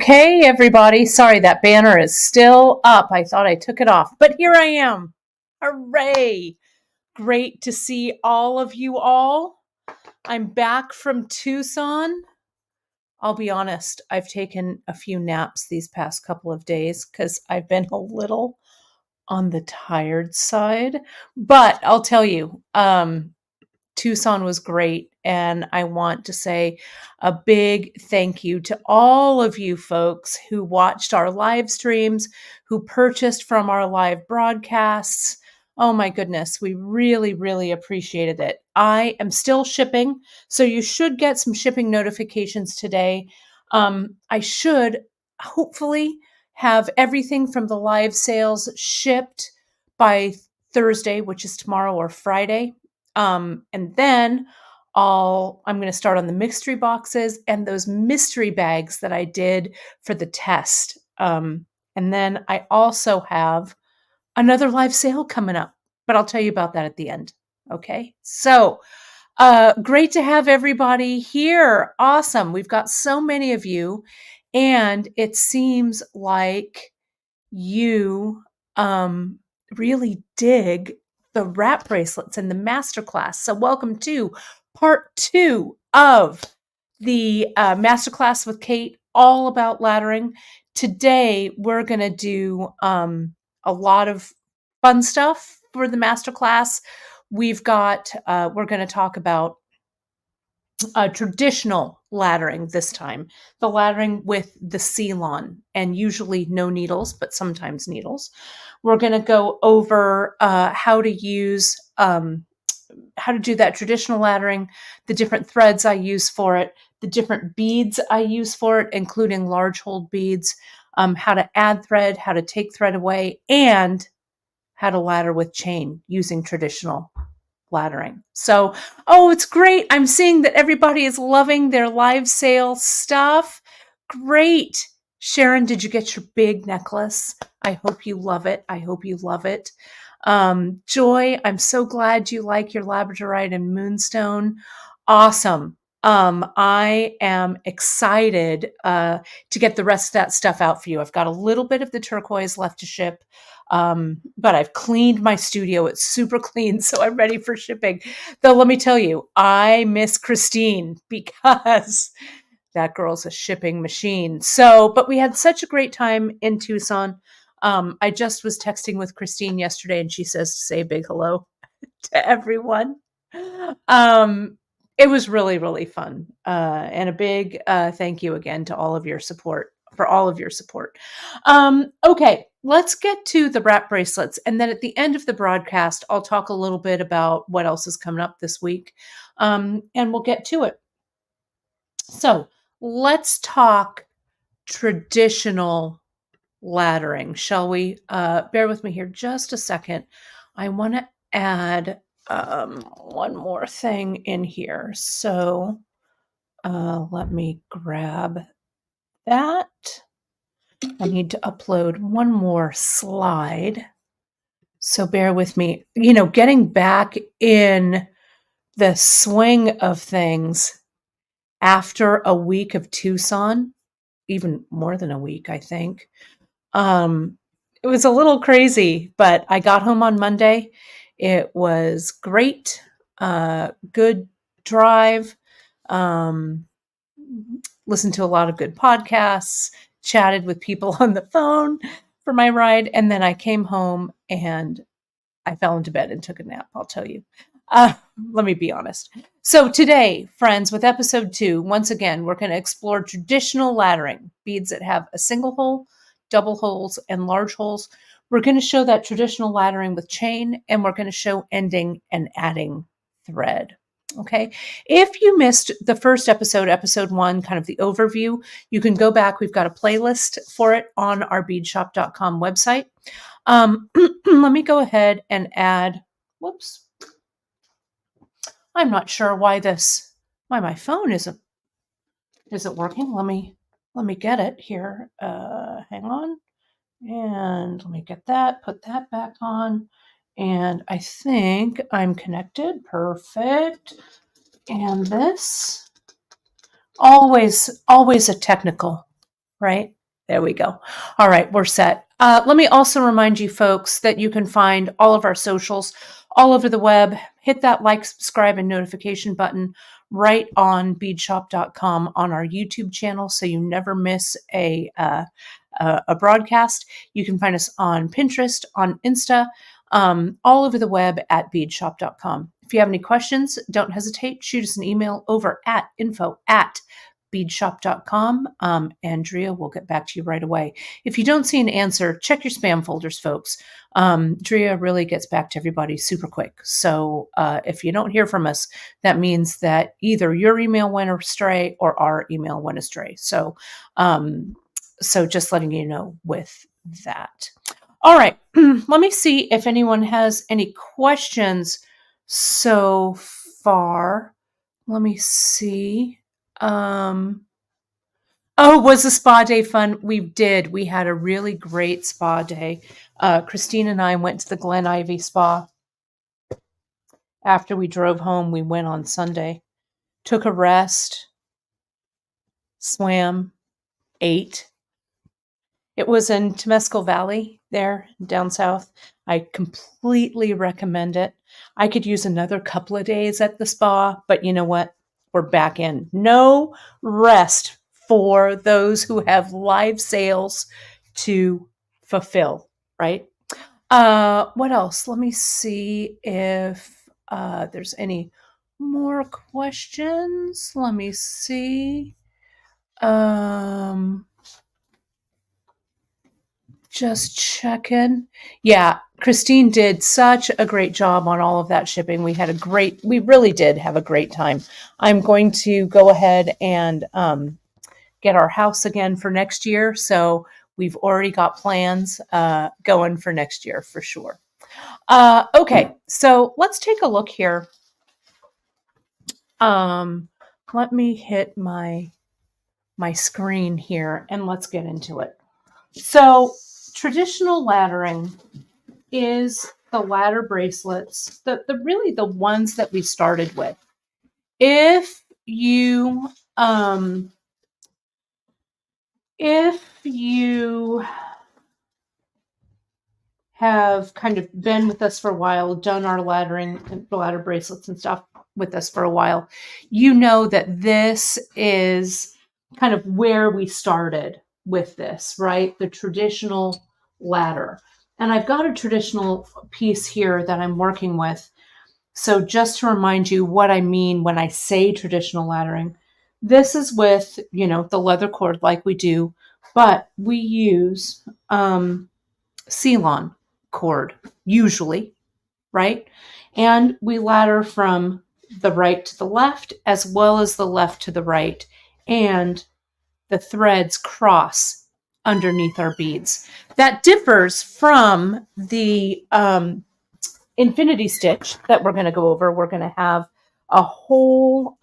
Okay, everybody. Sorry, that banner is still up. I thought I took it off, but here I am. Hooray! Great to see all of you all. I'm back from Tucson. I'll be honest, I've taken a few naps these past couple of days because I've been a little on the tired side. But I'll tell you, Tucson was great. And I want to say a big thank you to all of you folks who watched our live streams, who purchased from our live broadcasts. Oh my goodness, we really, really appreciated it. I am still shipping, so you should get some shipping notifications today. I should hopefully have everything from the live sales shipped by Thursday, which is tomorrow or Friday. And then I'm going to start on the mystery boxes and those mystery bags that I did for the test. And then I also have another live sale coming up, but I'll tell you about that at the end. Okay. So, great to have everybody here. Awesome. We've got so many of you, and it seems like you, really dig the wrap bracelets and the masterclass. So welcome to part 2 of the masterclass with Kate, all about laddering. Today, we're going to do a lot of fun stuff for the masterclass. We're going to talk about traditional laddering this time, the laddering with the Ceylon, and usually no needles, but sometimes needles. We're going to go over how to do that traditional laddering, the different threads I use for it, the different beads I use for it, including large hold beads, how to add thread, how to take thread away, and how to ladder with chain using traditional laddering. So, it's great. I'm seeing that everybody is loving their live sale stuff. Great. Sharon, did you get your big necklace? I hope you love it. Joy, I'm so glad you like your labradorite and moonstone. Awesome. I am excited to get the rest of that stuff out for you. I've got a little bit of the turquoise left to ship. But I've cleaned my studio. It's super clean, so I'm ready for shipping. Though let me tell you, I miss Christine because that girl's a shipping machine. So, but we had such a great time in Tucson. I just was texting with Christine yesterday, and she says to say a big hello to everyone. It was really, really fun. And a big thank you again to all of your support. Okay, let's get to the wrap bracelets. And then at the end of the broadcast, I'll talk a little bit about what else is coming up this week. And we'll get to it. So let's talk traditional laddering, shall we? Bear with me here just a second. I want to add one more thing in here. So let me grab that. I need to upload one more slide. So bear with me. Getting back in the swing of things after a week of Tucson, even more than a week, I think. It was a little crazy, but I got home on Monday. It was great. Good drive. Listened to a lot of good podcasts, chatted with people on the phone for my ride. And then I came home and I fell into bed and took a nap, I'll tell you. Let me be honest. So today, friends, with episode 2, once again, we're going to explore traditional laddering, beads that have a single hole, double holes, and large holes. We're going to show that traditional laddering with chain, and we're going to show ending and adding thread. Okay. If you missed the first episode 1, kind of the overview, you can go back. We've got a playlist for it on our beadshop.com website. Let me go ahead and add, whoops. I'm not sure why my phone isn't working. Let me get it here. Hang on. And let me get that, put that back on. And I think I'm connected. Perfect. And this, always a technical right? There we go. All right, we're set. Let me also remind you folks that you can find all of our socials all over the web. Hit that like, subscribe, and notification button right on beadshop.com on our YouTube channel so you never miss a broadcast. You can find us on Pinterest, on Insta, all over the web at beadshop.com. If you have any questions, don't hesitate. Shoot us an email over at info@beadshop.com. Andrea will get back to you right away. If you don't see an answer, check your spam folders, folks. Drea really gets back to everybody super quick. So if you don't hear from us, that means that either your email went astray or our email went astray. So just letting you know with that. All right, let me see if anyone has any questions so far. Let me see. Oh, was the spa day fun? We did. We had a really great spa day. Christine and I went to the Glen Ivy Spa. After we drove home, we went on Sunday, took a rest, swam, ate. It was in Temescal Valley there down south. I completely recommend it. I could use another couple of days at the spa, but you know what? We're back in. No rest for those who have live sales to fulfill, right? What else? Let me see if there's any more questions. Let me see. Just checking. Yeah, Christine did such a great job on all of that shipping. We really did have a great time. I'm going to go ahead and get our house again for next year. So we've already got plans going for next year for sure. Okay, so let's take a look here. Let me hit my screen here and let's get into it. So traditional laddering is the ladder bracelets, the really the ones that we started with. If you have kind of been with us for a while, done our ladder bracelets and stuff with us for a while, you know that this is kind of where we started with this, right? The traditional ladder. And I've got a traditional piece here that I'm working with. So just to remind you what I mean when I say traditional laddering, this is with, the leather cord like we do, but we use Ceylon cord, usually, right? And we ladder from the right to the left as well as the left to the right. And the threads cross underneath our beads. That differs from the infinity stitch that we're going to go over. We're going to have a whole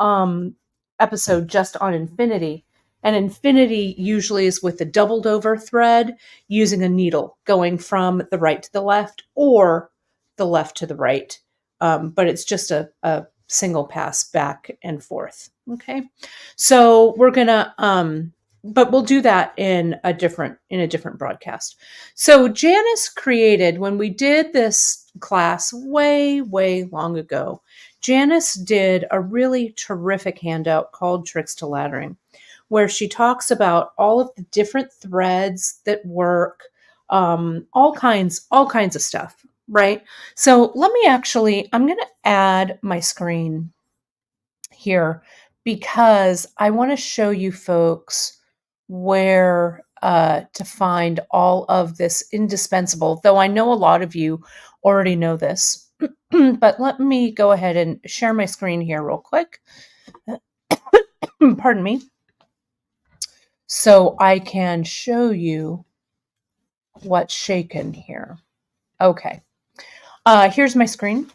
episode just on infinity. And infinity usually is with a doubled over thread using a needle going from the right to the left or the left to the right. But it's just a single pass back and forth. Okay. So we're going to, but we'll do that in a different broadcast. So Janice created, when we did this class way, way long ago, Janice did a really terrific handout called Tricks to Laddering, where she talks about all of the different threads that work, all kinds of stuff, right? So I'm going to add my screen here because I want to show you folks where to find all of this indispensable, though I know a lot of you already know this. But let me go ahead and share my screen here real quick. Pardon me. So I can show you what's shaken here. Okay. Here's my screen.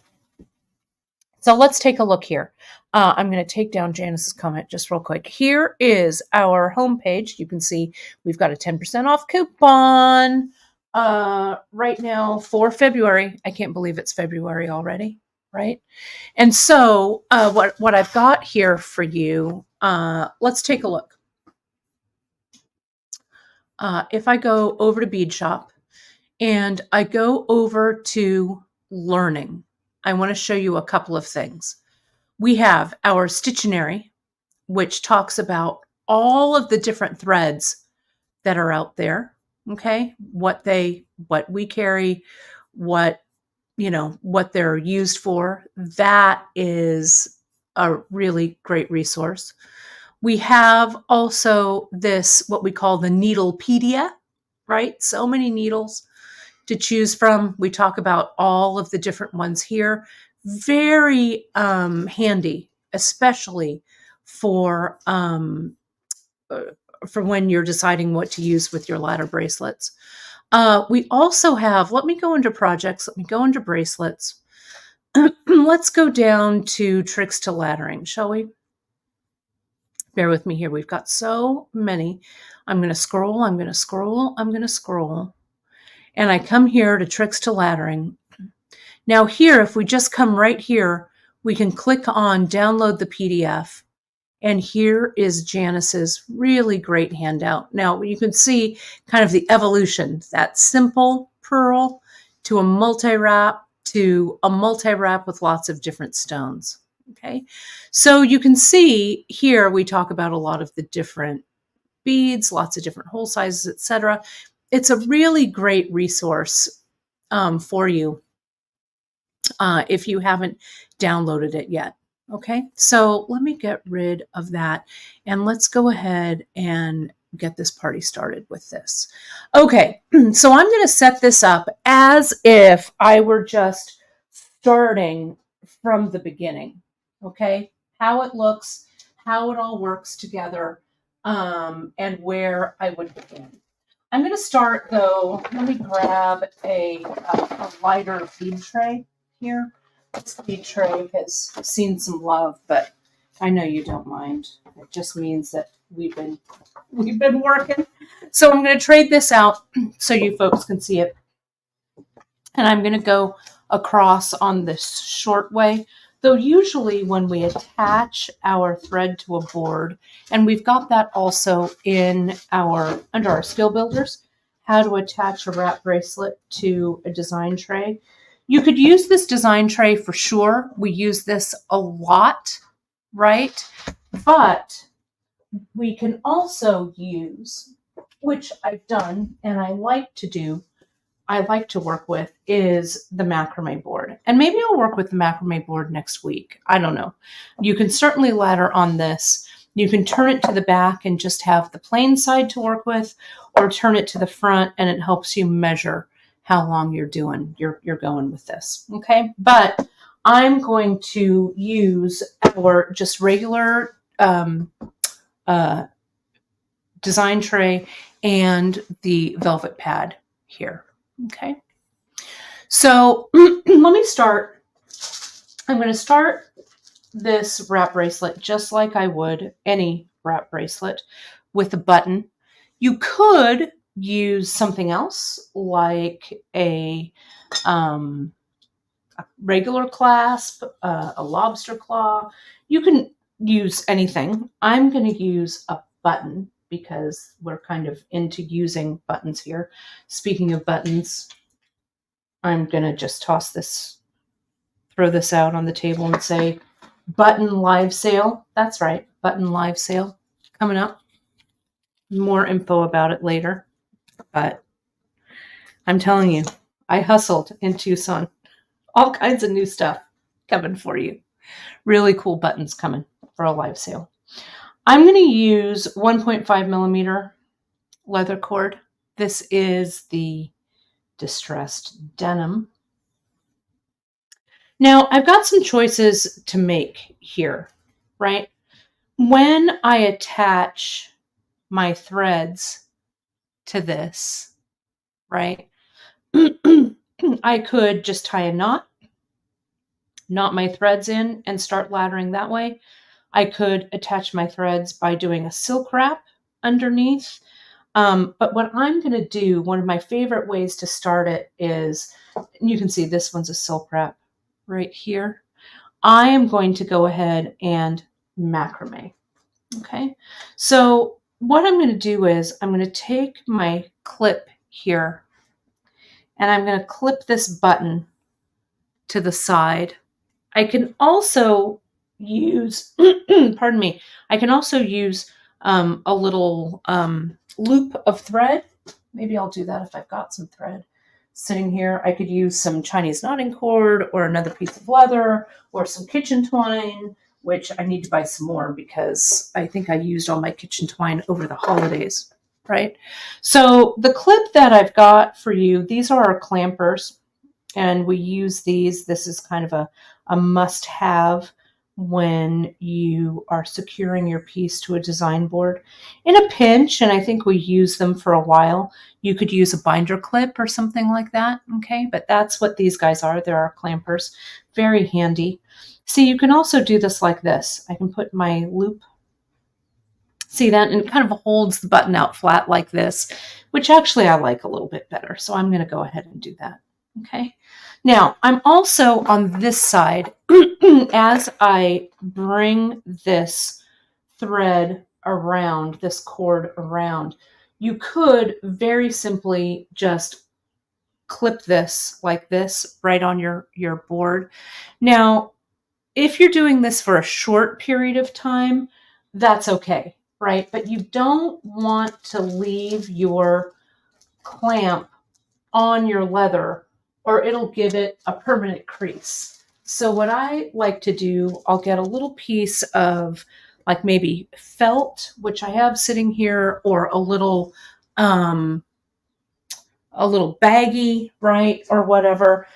So let's take a look here. I'm going to take down Janice's comment just real quick. Here is our homepage. You can see we've got a 10% off coupon right now for February. I can't believe it's February already, right? And so what I've got here for you, let's take a look. if I go over to Beadshop and I go over to learning, I want to show you a couple of things. We have our Stittionary, which talks about all of the different threads that are out there. Okay. What we carry, what, what they're used for. That is a really great resource. We have also this, what we call the Needlepedia, right? So many needles to choose from. We talk about all of the different ones here. Very handy, especially for when you're deciding what to use with your ladder bracelets. We also have, let me go into projects, let me go into bracelets. Let's go down to tricks to laddering, shall we? Bear with me here. We've got so many. I'm going to scroll, I'm going to scroll, I'm going to scroll. And I come here to tricks to laddering. Now here, if we just come right here, we can click on download the PDF. And here is Janice's really great handout. Now you can see kind of the evolution, that simple pearl to a multi-wrap with lots of different stones. Okay, so you can see here we talk about a lot of the different beads, lots of different hole sizes, etc. It's a really great resource for you if you haven't downloaded it yet. Okay, so let me get rid of that and let's go ahead and get this party started with this. Okay, so I'm going to set this up as if I were just starting from the beginning. Okay, how it looks, how it all works together, and where I would begin. I'm going to start though, let me grab a lighter bead tray here. This bead tray has seen some love, but I know you don't mind. It just means that we've been working. So I'm going to trade this out so you folks can see it. And I'm going to go across on this short way. Though usually when we attach our thread to a board, and we've got that also in under our skill builders, how to attach a wrap bracelet to a design tray. You could use this design tray for sure. We use this a lot, right? But we can also use, which I've done and I like to work with, is the macrame board. And maybe I'll work with the macrame board next week. I don't know. You can certainly ladder on this. You can turn it to the back and just have the plain side to work with, or turn it to the front and it helps you measure how long you're going with this. Okay, but I'm going to use our just regular design tray and the velvet pad here. Okay, so let me start. I'm going to start this wrap bracelet just like I would any wrap bracelet, with a button. You could use something else like a regular clasp, a lobster claw. You can use anything. I'm going to use a button because we're kind of into using buttons here. Speaking of buttons, I'm going to just throw this out on the table and say button live sale. That's right, button live sale coming up. More info about it later, but I'm telling you, I hustled in Tucson. All kinds of new stuff coming for you. Really cool buttons coming for a live sale. I'm going to use 1.5 millimeter leather cord. This is the distressed denim. Now, I've got some choices to make here, right? When I attach my threads to this, right, I could just tie a knot my threads in and start laddering that way. I could attach my threads by doing a silk wrap underneath. But what I'm going to do, one of my favorite ways to start it is, you can see this one's a silk wrap right here. I am going to go ahead and macrame. Okay, so what I'm going to do is I'm going to take my clip here and I'm going to clip this button to the side. I can also use, pardon me, I can also use a little loop of thread. Maybe I'll do that if I've got some thread sitting here. I could use some Chinese knotting cord or another piece of leather or some kitchen twine, which I need to buy some more because I think I used all my kitchen twine over the holidays, right? So the clip that I've got for you, these are our clampers. And we use these. This is kind of a must-have when you are securing your piece to a design board. In a pinch, and I think we use them for a while, you could use a binder clip or something like that, okay? But that's what these guys are. They're our clampers. Very handy. See, you can also do this like this. I can put my loop, see that, and it kind of holds the button out flat like this, which actually I like a little bit better. So I'm going to go ahead and do that. Okay. Now I'm also on this side, as I bring this thread around, this cord around, you could very simply just clip this like this right on your board. Now, if you're doing this for a short period of time, that's okay, right? But you don't want to leave your clamp on your leather or it'll give it a permanent crease. So what I like to do, I'll get a little piece of like maybe felt, which I have sitting here, or a little baggie, right? Or whatever.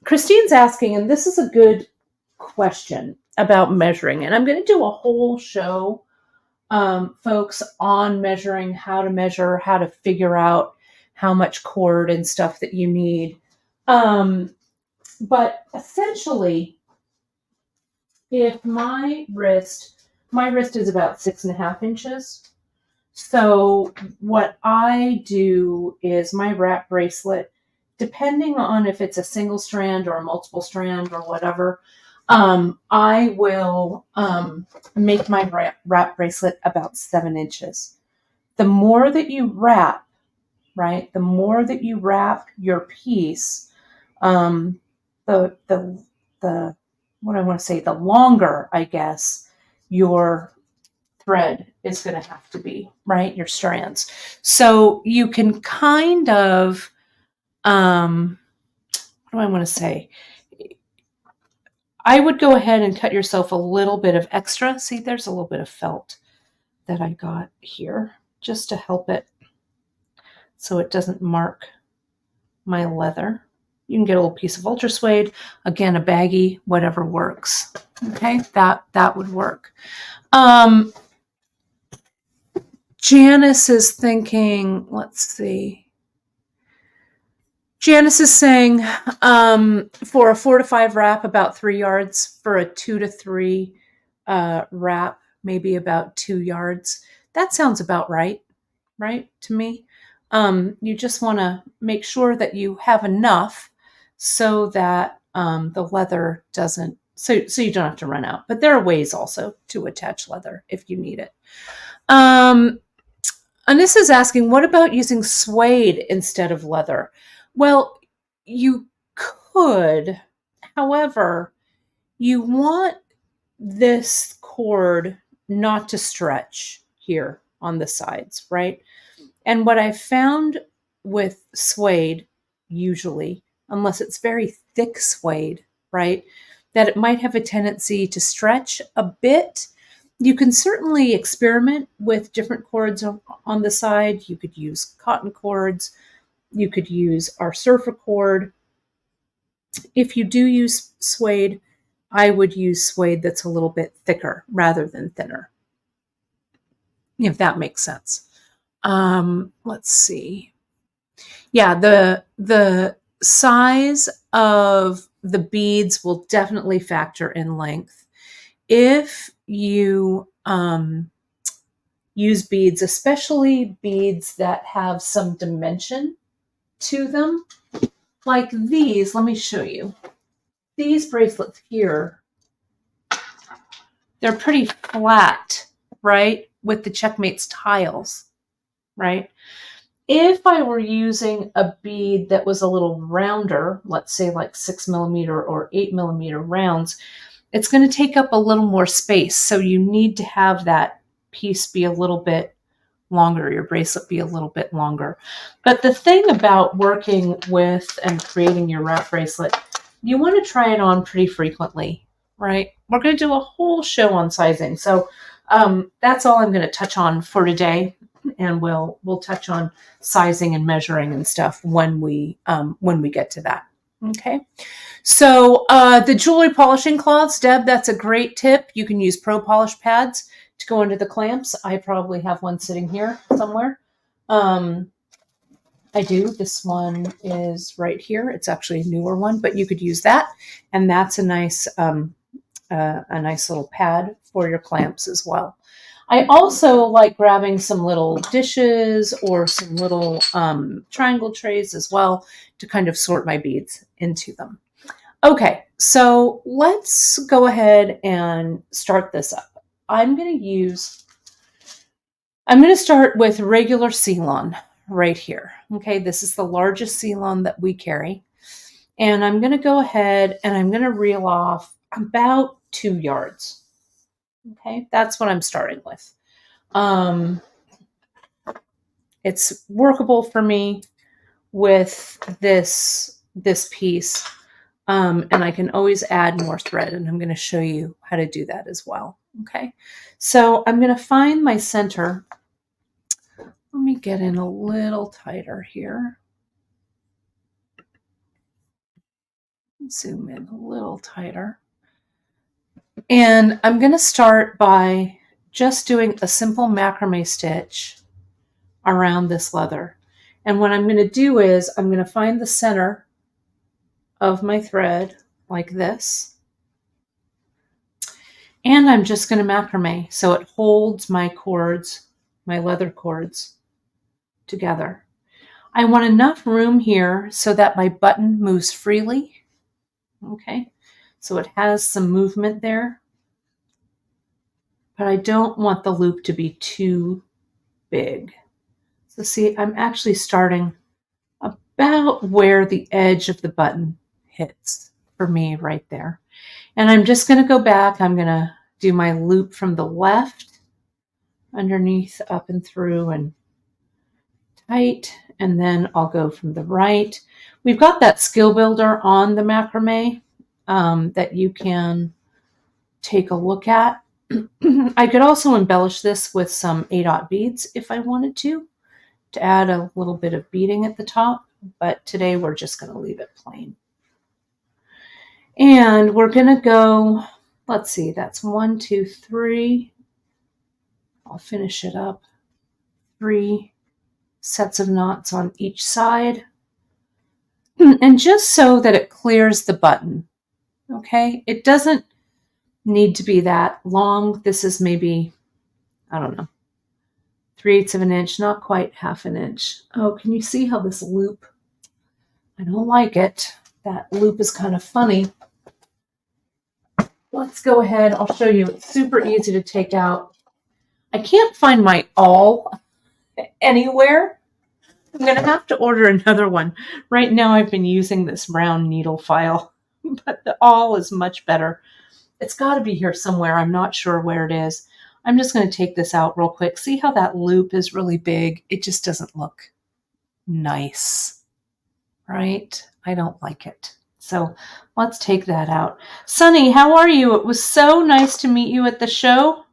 Christine's asking, and this is a good question about measuring, and I'm going to do a whole show, folks, on measuring, how to measure, how to figure out how much cord and stuff that you need. But essentially, if my wrist is about 6.5 inches. So what I do is my wrap bracelet, depending on if it's a single strand or a multiple strand or whatever, I will make my wrap bracelet about 7 inches. The more that you wrap, right, the more that you wrap your piece, the what I want to say, the longer, I guess, your thread is going to have to be, right? Your strands. So you can kind of, what do I want to say? I would go ahead and cut yourself a little bit of extra. See, there's a little bit of felt that I got here just to help it so it doesn't mark my leather. You can get a little piece of ultra suede, again, a baggie, whatever works. Okay, that would work. Janice is thinking, let's see. Janice is saying for a 4 to 5 wrap, about 3 yards. For a 2 to 3 wrap, maybe about 2 yards. That sounds about right to me. You just want to make sure that you have enough so that the leather doesn't, so you don't have to run out. But there are ways also to attach leather if you need it. Anissa is asking, what about using suede instead of leather? Well, you could. However, you want this cord not to stretch here on the sides, right? And what I've found with suede, usually, unless it's very thick suede, right, that it might have a tendency to stretch a bit. You can certainly experiment with different cords on the side. You could use cotton cords. You could use our surfer cord. If you do use suede, I would use suede that's a little bit thicker rather than thinner, if that makes sense. Let's see. Yeah, the size of the beads will definitely factor in length. If you use beads, especially beads that have some dimension to them, like these, let me show you. These bracelets here, they're pretty flat, right? with the Checkmates tiles, right? If I were using a bead that was a little rounder, let's say like 6mm or 8mm rounds, it's going to take up a little more space. So you need to have that piece be a little bit longer, your bracelet be a little bit longer. But the thing about working with and creating your wrap bracelet, you want to try it on pretty frequently, right? We're going to do a whole show on sizing. So that's all I'm going to touch on for today. And we'll touch on sizing and measuring and stuff when we get to that. Okay. So the jewelry polishing cloths, Deb, that's a great tip. You can use pro polish pads to go into the clamps. I probably have one sitting here somewhere. I do. This one is right here. It's actually a newer one, but you could use that, and that's a nice little pad for your clamps as well. I also like grabbing some little dishes or some little triangle trays as well to kind of sort my beads into them. Okay, so let's go ahead and start this up. I'm going to start with regular Ceylon right here. Okay, this is the largest Ceylon that we carry. And I'm going to go ahead and I'm going to reel off about 2 yards. Okay, that's what I'm starting with. It's workable for me with this piece. And I can always add more thread, and I'm going to show you how to do that as well. Okay, so I'm going to find my center. Let me get in a little tighter here. Zoom in a little tighter. And I'm going to start by just doing a simple macrame stitch around this leather. And what I'm going to do is I'm going to find the center of my thread like this. And I'm just going to macrame so it holds my cords, my leather cords, together. I want enough room here so that my button moves freely. Okay, so it has some movement there. But I don't want the loop to be too big. So see, I'm actually starting about where the edge of the button hits for me right there. And I'm just going to go back. I'm going to do my loop from the left, underneath, up and through, and tight. And then I'll go from the right. We've got that skill builder on the macrame that you can take a look at. I could also embellish this with some 8/0 beads if I wanted to add a little bit of beading at the top, but today we're just going to leave it plain. And we're going to go, let's see, that's 1, 2, 3. I'll finish it up. 3 sets of knots on each side. And just so that it clears the button, okay? It doesn't need to be that long. This is maybe, I don't know, 3/8 of an inch, not quite 1/2 an inch. Oh, can you see how this loop, I don't like it. That loop is kind of funny. Let's go ahead. I'll show you. It's super easy to take out. I can't find my awl anywhere. I'm going to have to order another one. Right now I've been using this round needle file, but the awl is much better. It's got to be here somewhere. I'm not sure where it is. I'm just going to take this out real quick. See how that loop is really big? It just doesn't look nice, right? I don't like it. So let's take that out. Sunny, how are you? It was so nice to meet you at the show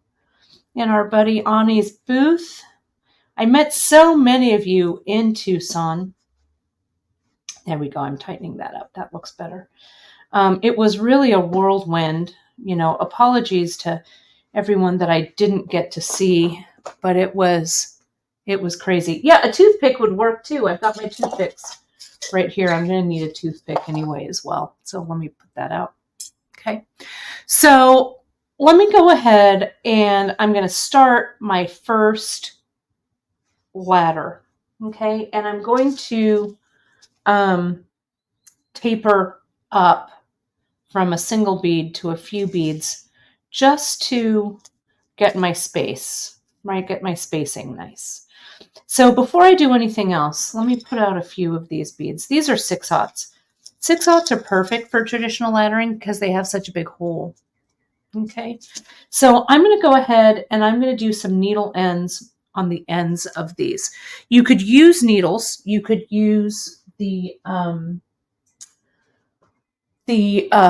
in our buddy Ani's booth. I met so many of you in Tucson. There we go. I'm tightening that up. That looks better. It was really a whirlwind. You know, apologies to everyone that I didn't get to see, but it was crazy. Yeah, a toothpick would work too. I've got my toothpicks right here. I'm going to need a toothpick anyway as well. So let me put that out. Okay. So let me go ahead and I'm going to start my first ladder. Okay. And I'm going to taper up from a single bead to a few beads just to get my space. right? Get my spacing nice. So before I do anything else, let me put out a few of these beads. These are 6/0. 6/0 are perfect for traditional laddering because they have such a big hole. Okay, so I'm going to go ahead and I'm going to do some needle ends on the ends of these. You could use needles. You could use the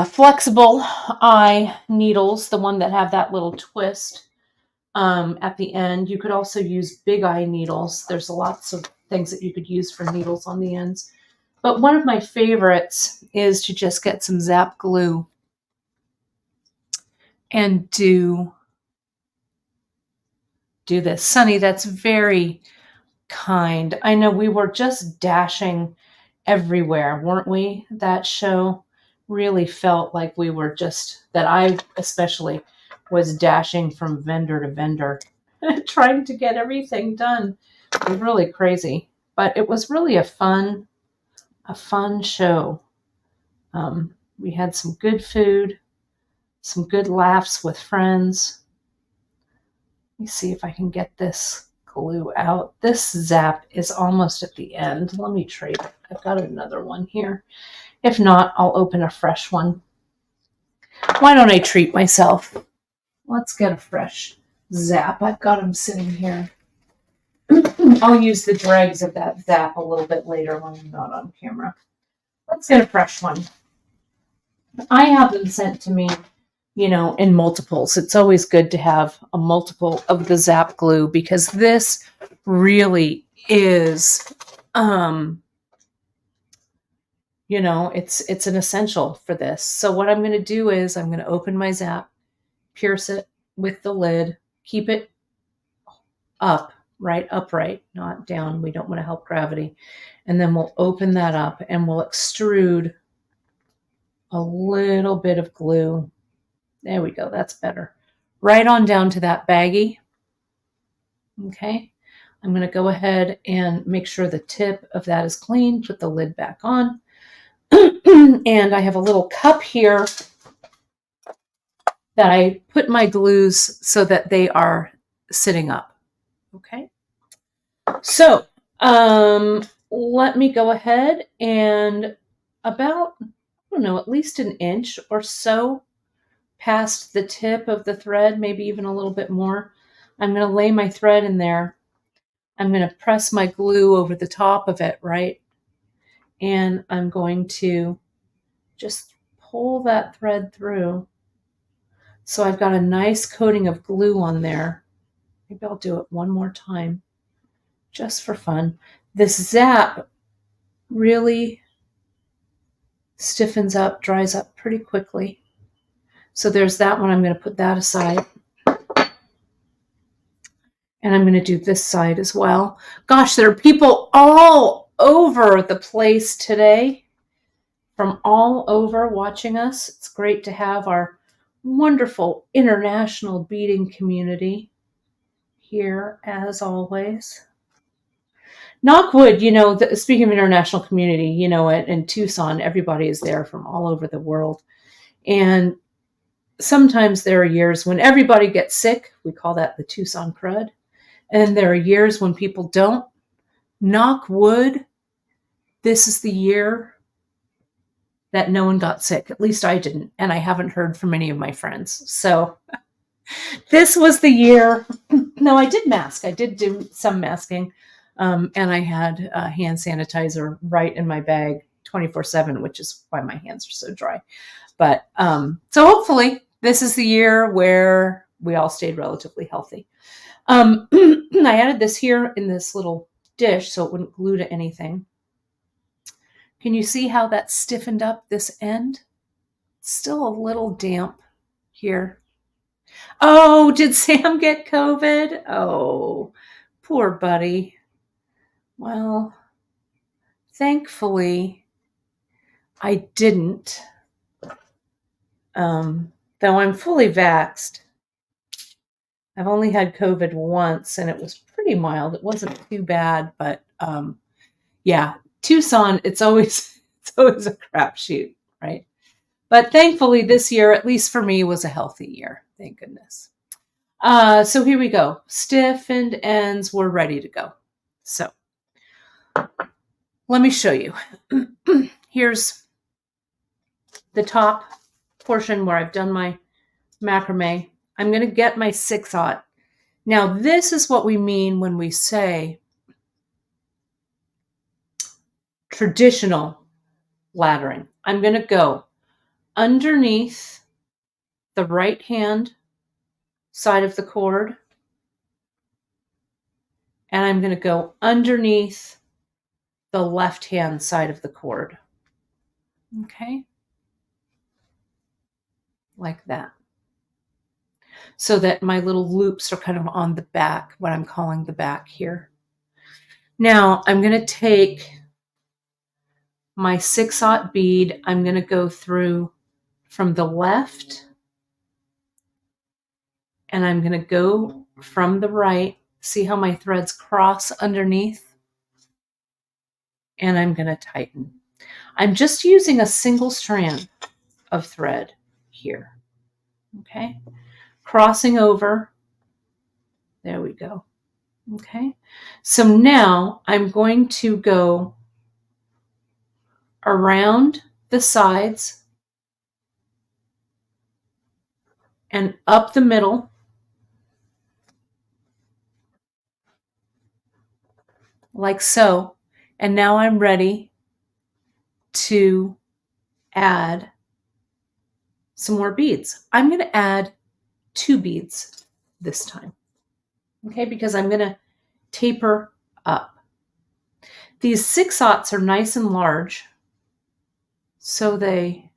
flexible eye needles, the one that have that little twist at the end. You could also use big eye needles. There's lots of things that you could use for needles on the ends. But one of my favorites is to just get some Zap glue and do this. Sunny, that's very kind. I know we were just dashing everywhere, weren't we? That show really felt like we were just, that I especially was dashing from vendor to vendor, trying to get everything done. It was really crazy, but it was really a fun show. We had some good food, some good laughs with friends. Let me see if I can get this glue out. This Zap is almost at the end. Let me trade it. I've got another one here. If not, I'll open a fresh one. Why don't I treat myself? Let's get a fresh Zap. I've got them sitting here. I'll use the dregs of that Zap a little bit later when I'm not on camera. Let's get a fresh one. I have them sent to me, you know, in multiples. It's always good to have a multiple of the Zap glue because this really is, you know, it's an essential for this. So what I'm going to do is I'm going to open my Zap, pierce it with the lid, keep it up, right, upright, not down. We don't want to help gravity. And then we'll open that up and we'll extrude a little bit of glue. There we go. That's better. Right on down to that baggie. Okay. I'm going to go ahead and make sure the tip of that is clean. Put the lid back on. And I have a little cup here that I put my glues so that they are sitting up. Okay. So let me go ahead and about, I don't know, at least an inch or so past the tip of the thread, maybe even a little bit more. I'm going to lay my thread in there. I'm going to press my glue over the top of it, right? And I'm going to just pull that thread through. So I've got a nice coating of glue on there. Maybe I'll do it one more time just for fun. This Zap really stiffens up, dries up pretty quickly. So there's that one. I'm going to put that aside. And I'm going to do this side as well. Gosh, there are people all over the place today, from all over watching us. It's great to have our wonderful international beading community here, as always. Knockwood, you know, speaking of international community, you know, in Tucson, everybody is there from all over the world. And sometimes there are years when everybody gets sick. We call that the Tucson crud. And there are years when people don't. Knock wood, this is the year that no one got sick. At least I didn't. And I haven't heard from any of my friends. So this was the year. No, I did mask. I did do some masking. And I had hand sanitizer right in my bag 24/7, which is why my hands are so dry. But so hopefully this is the year where we all stayed relatively healthy. I added this here in this little dish so it wouldn't glue to anything. Can you see how that stiffened up this end? Still a little damp here. Oh, did Sam get COVID? Oh, poor buddy. Well, thankfully, I didn't. Though I'm fully vaxxed. I've only had COVID once, and it was pretty mild. It wasn't too bad, but yeah, Tucson, it's always a crapshoot, right? But thankfully, this year, at least for me, was a healthy year. Thank goodness. So here we go. Stiffened ends, we're ready to go. So let me show you. Here's the top portion where I've done my macrame. I'm going to get my 6/0. Now this is what we mean when we say traditional laddering. I'm going to go underneath the right hand side of the cord, and I'm going to go underneath the left hand side of the cord. Okay, like that. So that my little loops are kind of on the back, what I'm calling the back here. Now I'm going to take my 6/0 bead. I'm going to go through from the left, and I'm going to go from the right. See how my threads cross underneath? And I'm going to tighten. I'm just using a single strand of thread here. Okay, crossing over. There we go. Okay, so now I'm going to go around the sides and up the middle, like so. And now I'm ready to add some more beads. I'm going to add 2 beads this time, okay, because I'm going to taper up. These 6/0 are nice and large, so they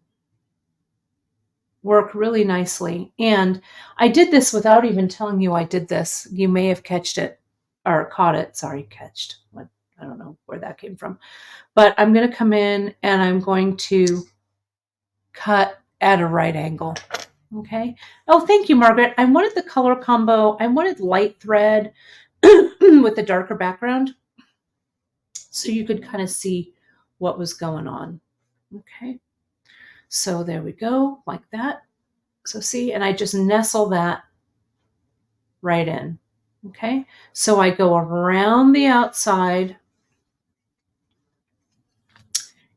work really nicely. And I did this without even telling you I did this. You may have catched it or caught it. Sorry, catched. What? I don't know where that came from. But I'm going to come in and I'm going to cut at a right angle. Okay. Oh, thank you, Margaret. I wanted the color combo. I wanted light thread with a darker background so you could kind of see what was going on. Okay. So there we go, like that. So see, and I just nestle that right in. Okay. So I go around the outside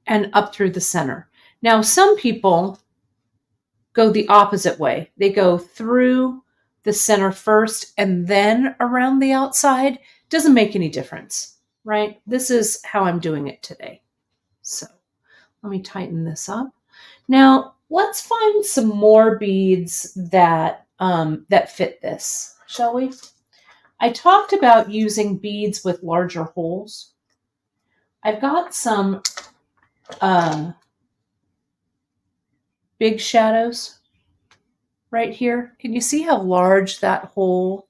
and up through the center. Now, some people go the opposite way. They go through the center first and then around the outside. Doesn't make any difference, right? This is how I'm doing it today. So let me tighten this up. Now let's find some more beads that that fit this, shall we? I talked about using beads with larger holes. I've got some big shadows right here. Can you see how large that hole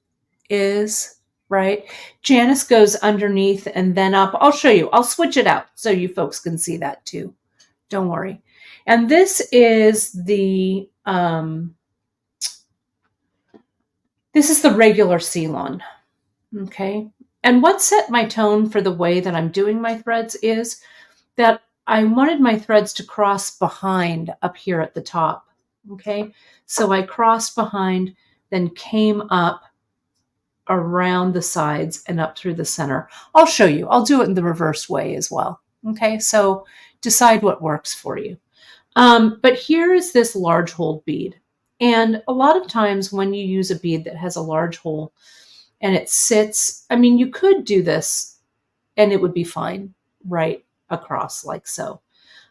is? Right? Janice goes underneath and then up. I'll show you. I'll switch it out so you folks can see that too. Don't worry. And this is the regular Ceylon. Okay. And what set my tone for the way that I'm doing my threads is that I wanted my threads to cross behind up here at the top. Okay. So I crossed behind, then came up around the sides and up through the center. I'll show you. I'll do it in the reverse way as well. Okay. So decide what works for you. But here is this large hole bead. And a lot of times when you use a bead that has a large hole and it sits, I mean, you could do this and it would be fine right across like so.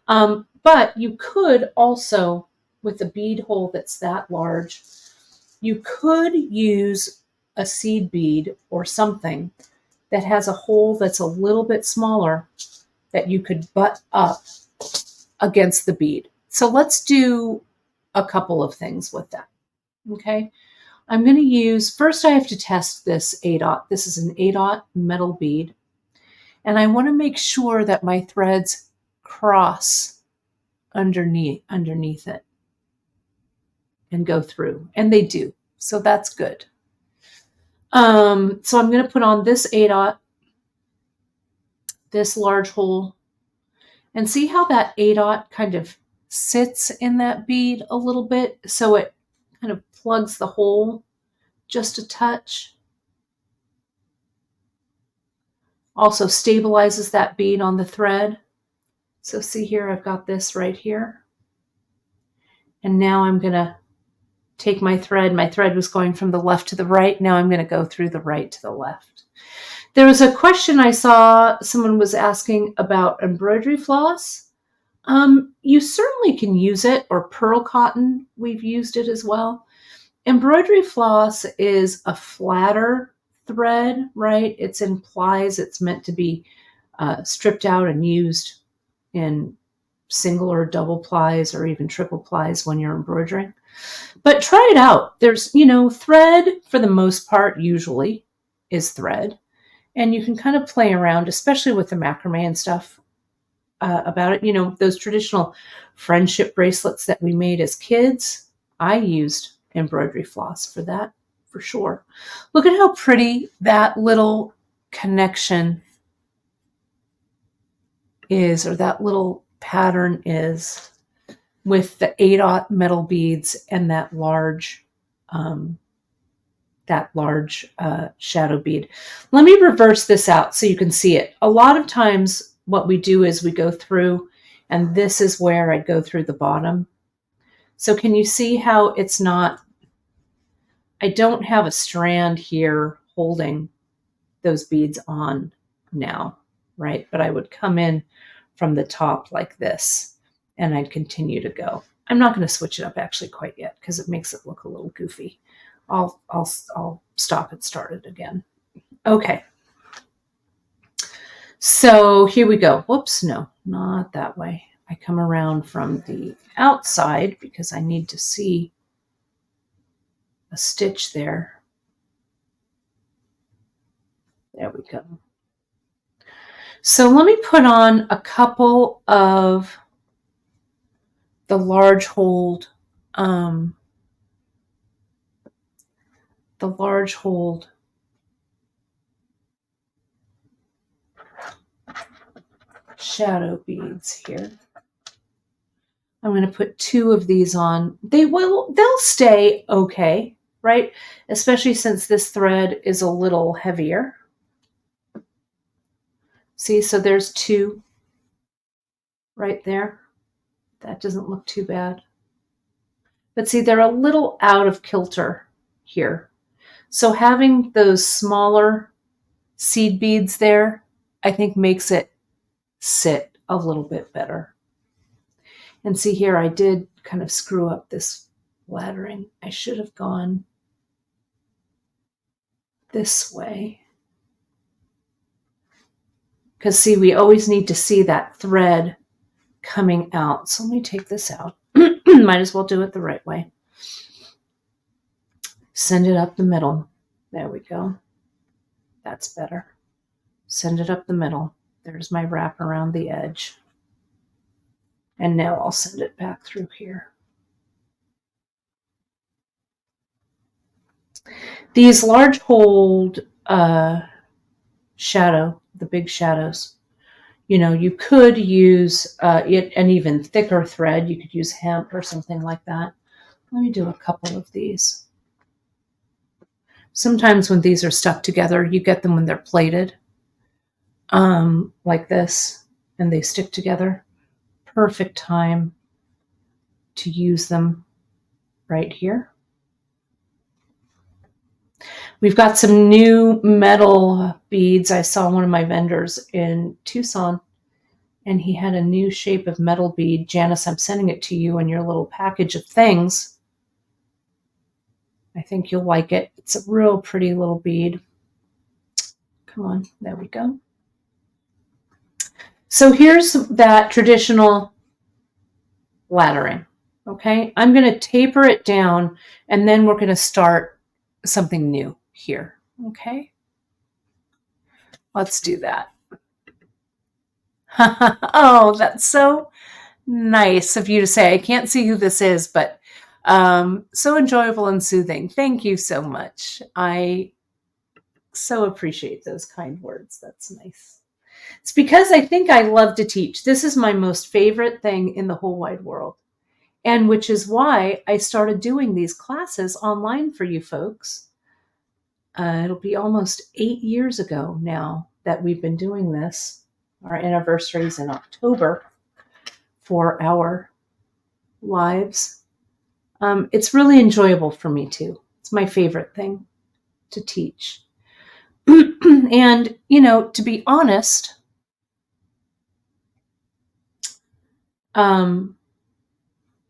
But you could also, with a bead hole that's that large, you could use a seed bead or something that has a hole that's a little bit smaller that you could butt up against the bead. So let's do a couple of things with that. Okay. I'm going to use, first I have to test this 8/0. This is an 8/0 metal bead. And I want to make sure that my threads cross underneath it and go through. And they do. So that's good. So I'm going to put on this 8/0, this large hole, and see how that 8/0 kind of sits in that bead a little bit. So it kind of plugs the hole just a touch. Also stabilizes that bead on the thread. So see here, I've got this right here. And now I'm going to take my thread. My thread was going from the left to the right. Now I'm going to go through the right to the left. There was a question I saw someone was asking about embroidery floss. You certainly can use it, or pearl cotton. We've used it as well. Embroidery floss is a flatter thread, right? It's in plies. It's meant to be stripped out and used in single or double plies or even triple plies when you're embroidering. But try it out. There's, thread for the most part usually is thread. And you can kind of play around, especially with the macrame and stuff about it. Those traditional friendship bracelets that we made as kids, I used embroidery floss for that, for sure. Look at how pretty that little connection is, or that little pattern is, with the 8/0 metal beads and that large shadow bead. Let me reverse this out so you can see it. A lot of times what we do is we go through, and this is where I go through the bottom. So can you see how it's not, I don't have a strand here holding those beads on now, right? But I would come in from the top like this, and I'd continue to go. I'm not going to switch it up actually quite yet because it makes it look a little goofy. I'll stop and start it again. Okay. So here we go. Whoops, no, not that way. I come around from the outside because I need to see a stitch there. There we go. So let me put on a couple of the large hold shadow beads here. I'm going to put 2 of these on. They'll stay okay, right? Especially since this thread is a little heavier. See, so there's 2 right there. That doesn't look too bad. But see, they're a little out of kilter here. So having those smaller seed beads there, I think makes it sit a little bit better. And see here, I did kind of screw up this laddering. I should have gone this way. Because see, we always need to see that thread coming out. So let me take this out. Might as well do it the right way. Send it up the middle. There we go. That's better. Send it up the middle. There's my wrap around the edge. And now I'll send it back through here. These large hold shadow, the big shadows, you could use an even thicker thread. You could use hemp or something like that. Let me do a couple of these. Sometimes when these are stuck together, you get them when they're plated like this, and they stick together. Perfect time to use them right here. We've got some new metal beads. I saw one of my vendors in Tucson, and he had a new shape of metal bead. Janice, I'm sending it to you in your little package of things. I think you'll like it. It's a real pretty little bead. Come on, there we go. So here's that traditional laddering, okay? I'm going to taper it down, and then we're going to start something new here, okay? Let's do that. Oh, that's so nice of you to say. I can't see who this is, but so enjoyable and soothing. Thank you so much. I so appreciate those kind words. That's nice. It's because I think I love to teach. This is my most favorite thing in the whole wide world. And which is why I started doing these classes online for you folks, It'll be almost 8 years ago now that we've been doing this. Our anniversary is in October for our lives. It's really enjoyable for me too. It's my favorite thing to teach. And, to be honest,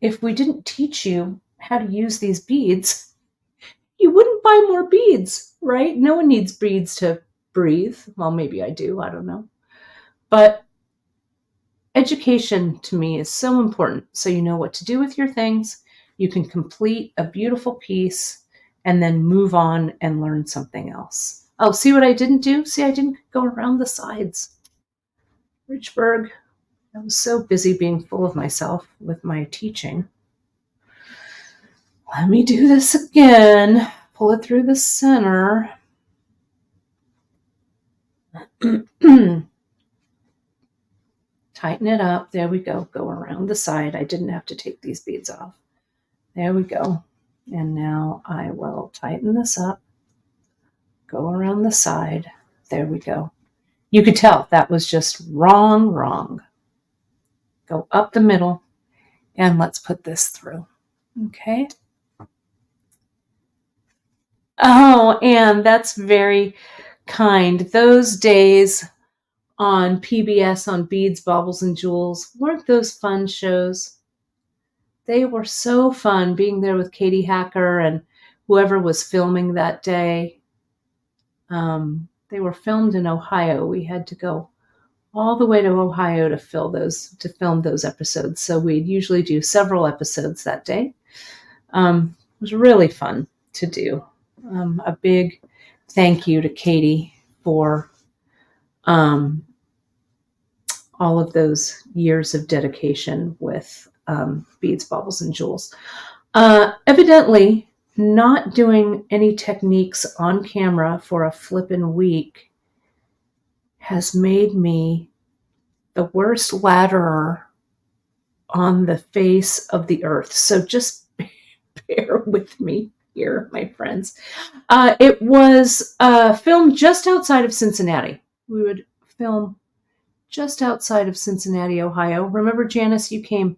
if we didn't teach you how to use these beads, you wouldn't buy more beads, right? No one needs beads to breathe. Well, maybe I do. I don't know. But education to me is so important. So you know what to do with your things. You can complete a beautiful piece and then move on and learn something else. Oh, see what I didn't do? See, I didn't go around the sides. Richburg. I was so busy being full of myself with my teaching. Let me do this again. Pull it through the center. Tighten it up. There we go. Go around the side. I didn't have to take these beads off. There we go. And now I will tighten this up. Go around the side. There we go. You could tell that was just wrong. Go up the middle, and let's put this through. Okay. Oh, and that's very kind. Those days on PBS on Beads, Baubles, and Jewels, weren't those fun shows? They were so fun being there with Katie Hacker and whoever was filming that day. They were filmed in Ohio. We had to go all the way to Ohio to film those episodes. So we'd usually do several episodes that day. It was really fun to do. A big thank you to Katie for all of those years of dedication with Beads, Baubles, and Jewels. Evidently, not doing any techniques on camera for a flippin' week has made me the worst ladderer on the face of the earth. So just bear with me here, my friends. It was filmed just outside of Cincinnati. We would film just outside of Cincinnati, Ohio. Remember, Janice, you came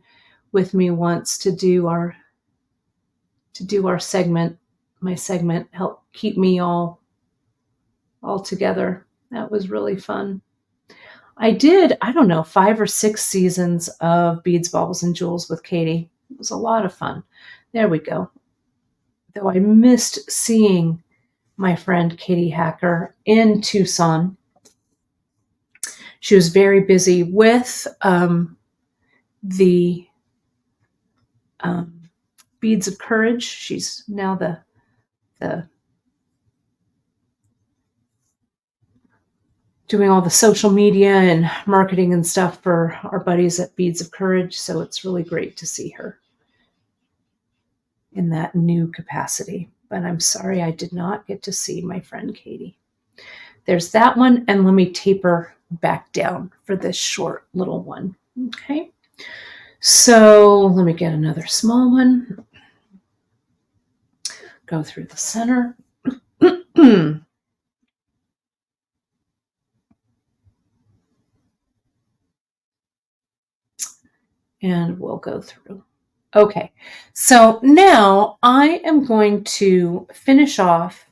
with me once to do our segment. My segment helped keep me all together. That was really fun. I did, 5 or 6 seasons of Beads, Baubles, and Jewels with Katie. It was a lot of fun. There we go. Though I missed seeing my friend Katie Hacker in Tucson. She was very busy with the Beads of Courage. She's now the doing all the social media and marketing and stuff for our buddies at Beads of Courage. So it's really great to see her in that new capacity. But I'm sorry I did not get to see my friend Katie. There's that one. And let me taper back down for this short little one. Okay. So let me get another small one. Go through the center. And we'll go through. Okay, so now I am going to finish off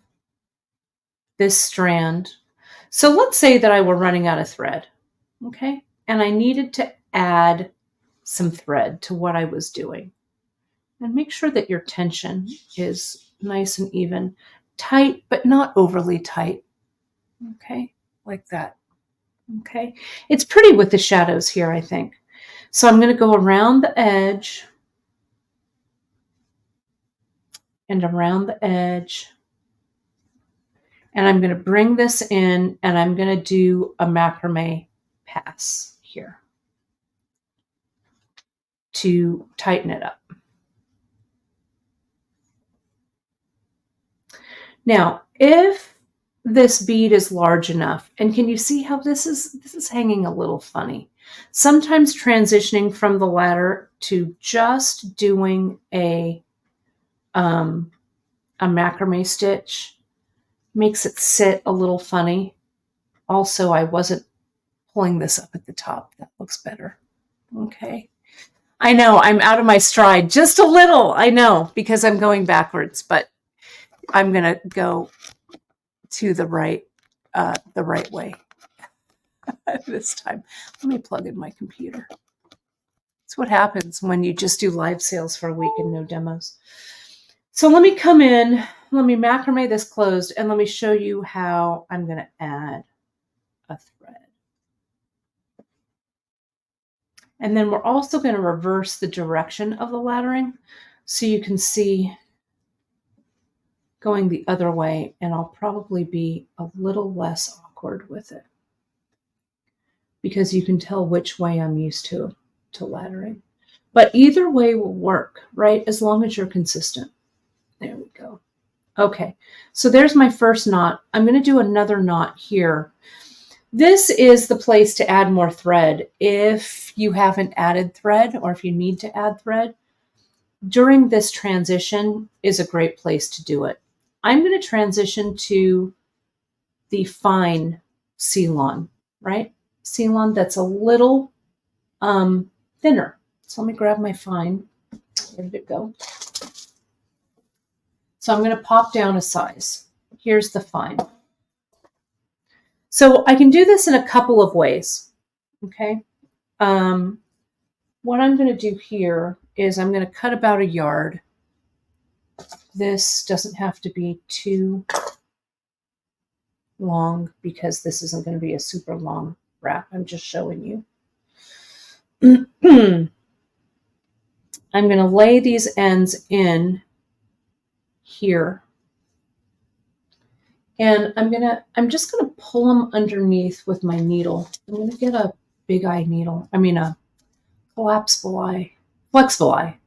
this strand. So let's say that I were running out of thread, okay? And I needed to add some thread to what I was doing. And make sure that your tension is nice and even. Tight, but not overly tight, okay? Like that, okay? It's pretty with the shadows here, I think. So I'm going to go around the edge and around the edge. And I'm going to bring this in and I'm going to do a macrame pass here to tighten it up. Now, if this bead is large enough, and can you see how this is hanging a little funny? Sometimes transitioning from the ladder to just doing a macrame stitch Makes it sit a little funny. Also, I wasn't pulling this up at the top. That looks better. Okay. I know I'm out of my stride just a little. I know because I'm going backwards, but I'm going to go to the right way this time. Let me plug in my computer. That's what happens when you just do live sales for a week and no demos. So let me come in, let me macrame this closed, and let me show you how I'm going to add a thread. And then we're also going to reverse the direction of the laddering so you can see going the other way, and I'll probably be a little less awkward with it because you can tell which way I'm used to laddering. But either way will work, right? As long as you're consistent. There we go. Okay, so there's my first knot. I'm going to do another knot here. This is the place to add more thread if you haven't added thread or if you need to add thread. During this transition is a great place to do it. I'm going to transition to the fine Ceylon, right? Ceylon that's a little thinner. So let me grab my fine. Where did it go? So I'm going to pop down a size. Here's the fine. So I can do this in a couple of ways, okay? What I'm going to do here is I'm going to cut about a yard. This doesn't have to be too long because this isn't going to be a super long wrap. I'm just showing you. I'm going to lay these ends in here. And I'm just going to pull them underneath with my needle. I'm going to get a big eye needle. I mean a flexible eye,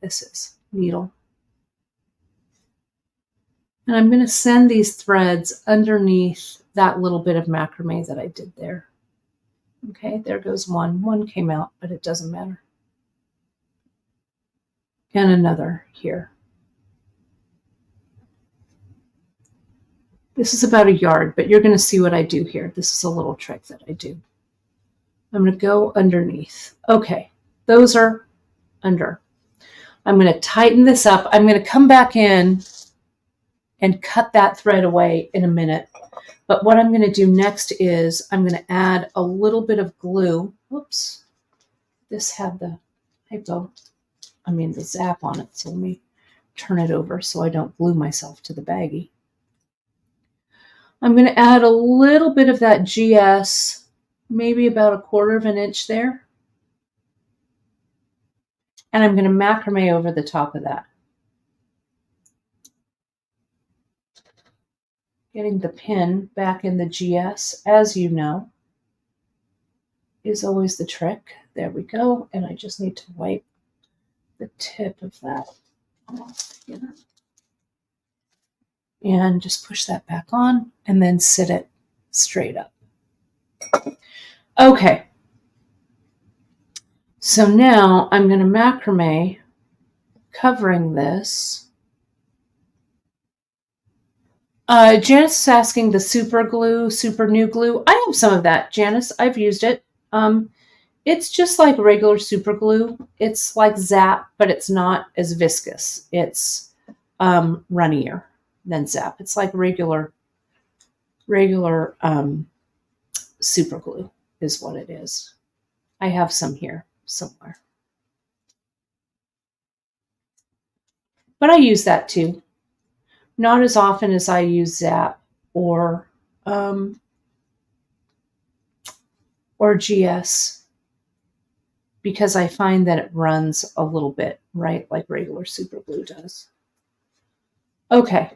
this is needle. And I'm going to send these threads underneath that little bit of macrame that I did there. Okay, there goes one. One came out, but it doesn't matter. And another here. This is about a yard, but you're going to see what I do here. This is a little trick that I do. I'm going to go underneath. Okay, those are under. I'm going to tighten this up. I'm going to come back in and cut that thread away in a minute. But what I'm going to do next is I'm going to add a little bit of glue. Whoops. This had the zap on it. So let me turn it over so I don't glue myself to the baggie. I'm going to add a little bit of that GS, maybe about 1/4 of an inch there. And I'm going to macrame over the top of that. Getting the pin back in the GS, as you know, is always the trick. There we go. And I just need to wipe the tip of that off here. And just push that back on and then sit it straight up. Okay. So now I'm going to macrame covering this. Janice is asking the super new glue. I have some of that, Janice. I've used it. It's just like regular super glue. It's like Zap, but it's not as viscous. It's runnier than Zap. It's like regular super glue is what it is. I have some here somewhere. But I use that too. Not as often as I use Zap or GS because I find that it runs a little bit, right, like regular super glue does. Okay,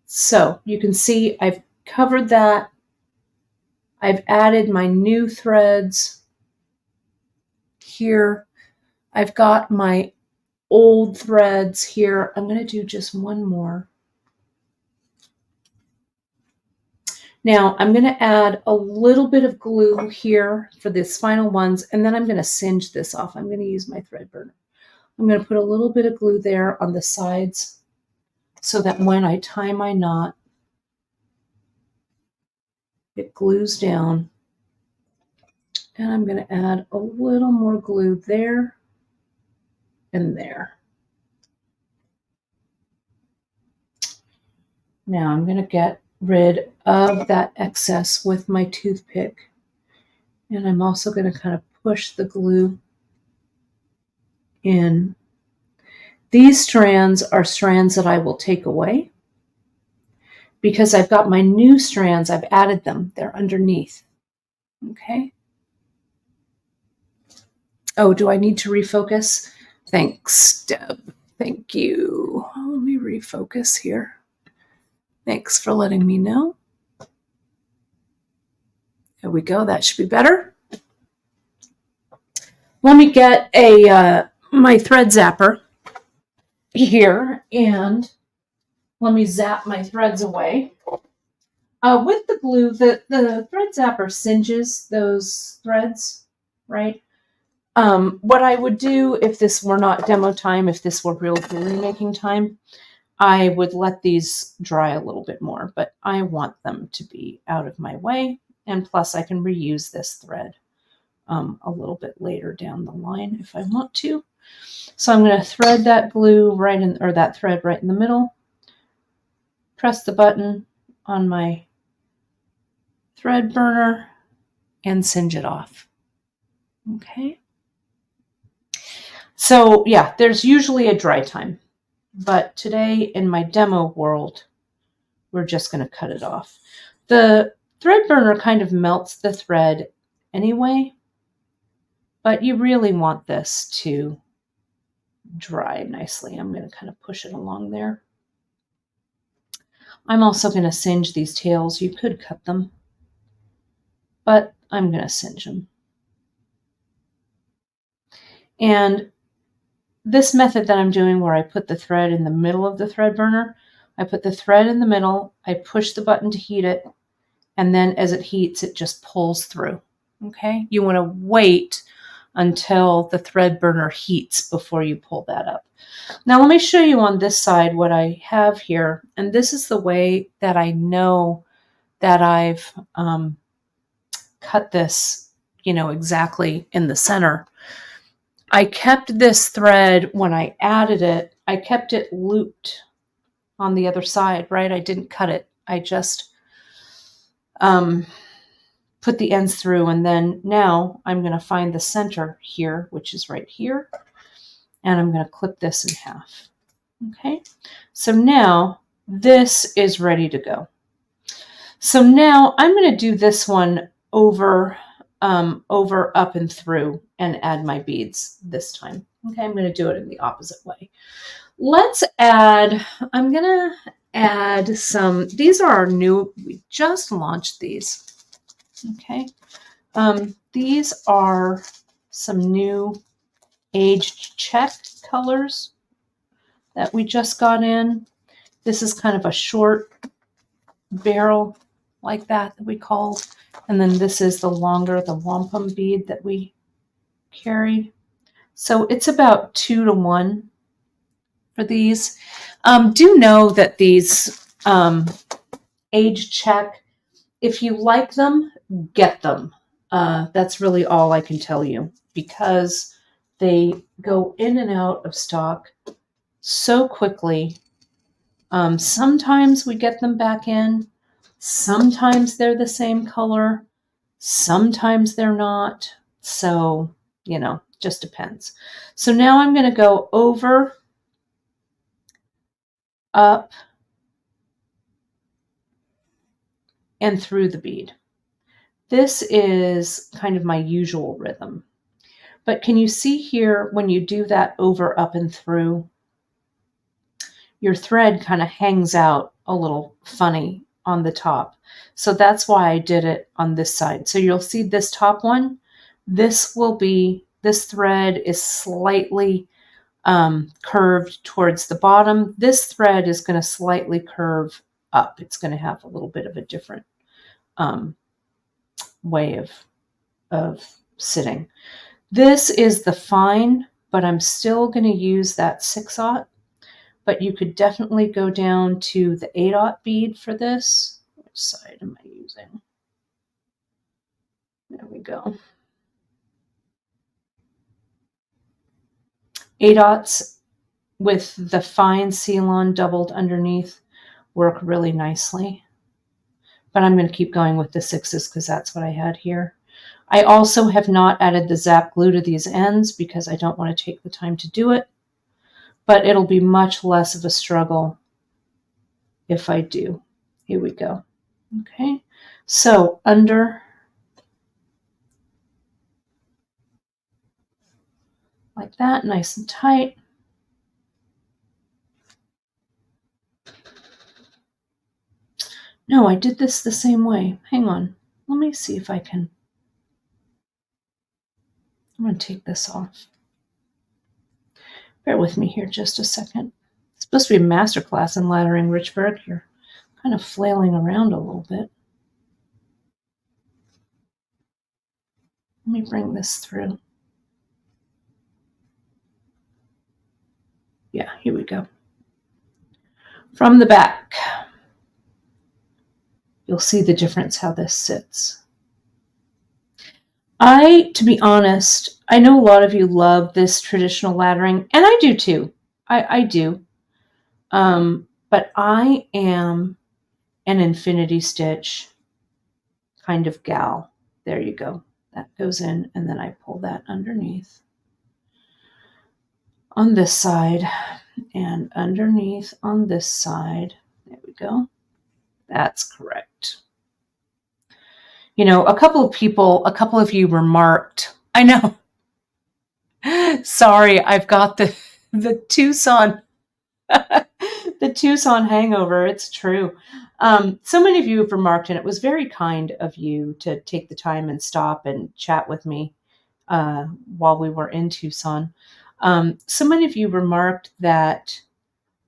so you can see I've covered that. I've added my new threads here. I've got my old threads here. I'm going to do just one more. Now I'm going to add a little bit of glue here for this final ones, and then I'm going to singe this off. I'm going to use my thread burner. I'm going to put a little bit of glue there on the sides so that when I tie my knot, it glues down. And I'm going to add a little more glue there and there. Now I'm going to get rid of that excess with my toothpick. And I'm also going to kind of push the glue in. These strands are strands that I will take away because I've got my new strands. I've added them. They're underneath. Okay. Oh, do I need to refocus? Thanks, Deb. Thank you. Let me refocus here. Thanks for letting me know. There we go. That should be better. Let me get a my thread zapper here, and let me zap my threads away. With the glue, the thread zapper singes those threads, right? What I would do if this were not demo time, if this were real jewelry making time, I would let these dry a little bit more, but I want them to be out of my way. And plus I can reuse this thread a little bit later down the line if I want to. So I'm going to thread that glue right in, or that thread right in the middle. Press the button on my thread burner and singe it off. Okay. So yeah, there's usually a dry time, but today in my demo world, we're just going to cut it off. The thread burner kind of melts the thread anyway, but you really want this to dry nicely. I'm going to kind of push it along there. I'm also going to singe these tails. You could cut them, but I'm going to singe them. And this method that I'm doing where I put the thread in the middle of the thread burner, I put the thread in the middle, I push the button to heat it, and then as it heats, it just pulls through. Okay? You want to wait until the thread burner heats before you pull that up. Now let me show you on this side what I have here, and this is the way that I know that I've cut this, exactly in the center. I kept this thread when I added it, I kept it looped on the other side, right? I didn't cut it. I just put the ends through, and then now I'm going to find the center here, which is right here, and I'm going to clip this in half. Okay, so now this is ready to go. So now I'm going to do this one over, up and through and add my beads this time. Okay, I'm going to do it in the opposite way. Let's add, I'm going to add some, these are our new, we just launched these. Okay, these are some new aged check colors that we just got in. This is kind of a short barrel like that we called. And then this is the longer, the wampum bead that we carry. So it's about 2 to 1 for these. Do know that these aged check, if you like them, get them. That's really all I can tell you, because they go in and out of stock so quickly. Sometimes we get them back in. Sometimes they're the same color. Sometimes they're not. So, just depends. So now I'm going to go over, up, and through the bead. This is kind of my usual rhythm. But can you see here when you do that over, up, and through, your thread kind of hangs out a little funny on the top. So that's why I did it on this side. So you'll see this top one, this thread is slightly curved towards the bottom. This thread is going to slightly curve up. It's going to have a little bit of a different way of sitting. This is the fine, but I'm still going to use that 6/0. But you could definitely go down to the 8/0 bead for this. Which side am I using? There we go. 8/0 with the fine Ceylon doubled underneath work really nicely. But I'm going to keep going with the 6s because that's what I had here. I also have not added the zap glue to these ends because I don't want to take the time to do it. But it'll be much less of a struggle if I do. Here we go. Okay, so under, like that, nice and tight. No, I did this the same way. Hang on. Let me see if I can. I'm going to take this off. Bear with me here just a second. It's supposed to be a masterclass in laddering, Richburg. You're kind of flailing around a little bit. Let me bring this through. Yeah, here we go. From the back, you'll see the difference how this sits. To be honest, I know a lot of you love this traditional laddering, and I do too. I do. But I am an infinity stitch kind of gal. There you go. That goes in, and then I pull that underneath on this side and underneath on this side. There we go. That's correct. You know, a couple of you remarked, I know. Sorry, I've got the Tucson the Tucson hangover. It's true. So many of you have remarked, and it was very kind of you to take the time and stop and chat with me while we were in Tucson. So many of you remarked that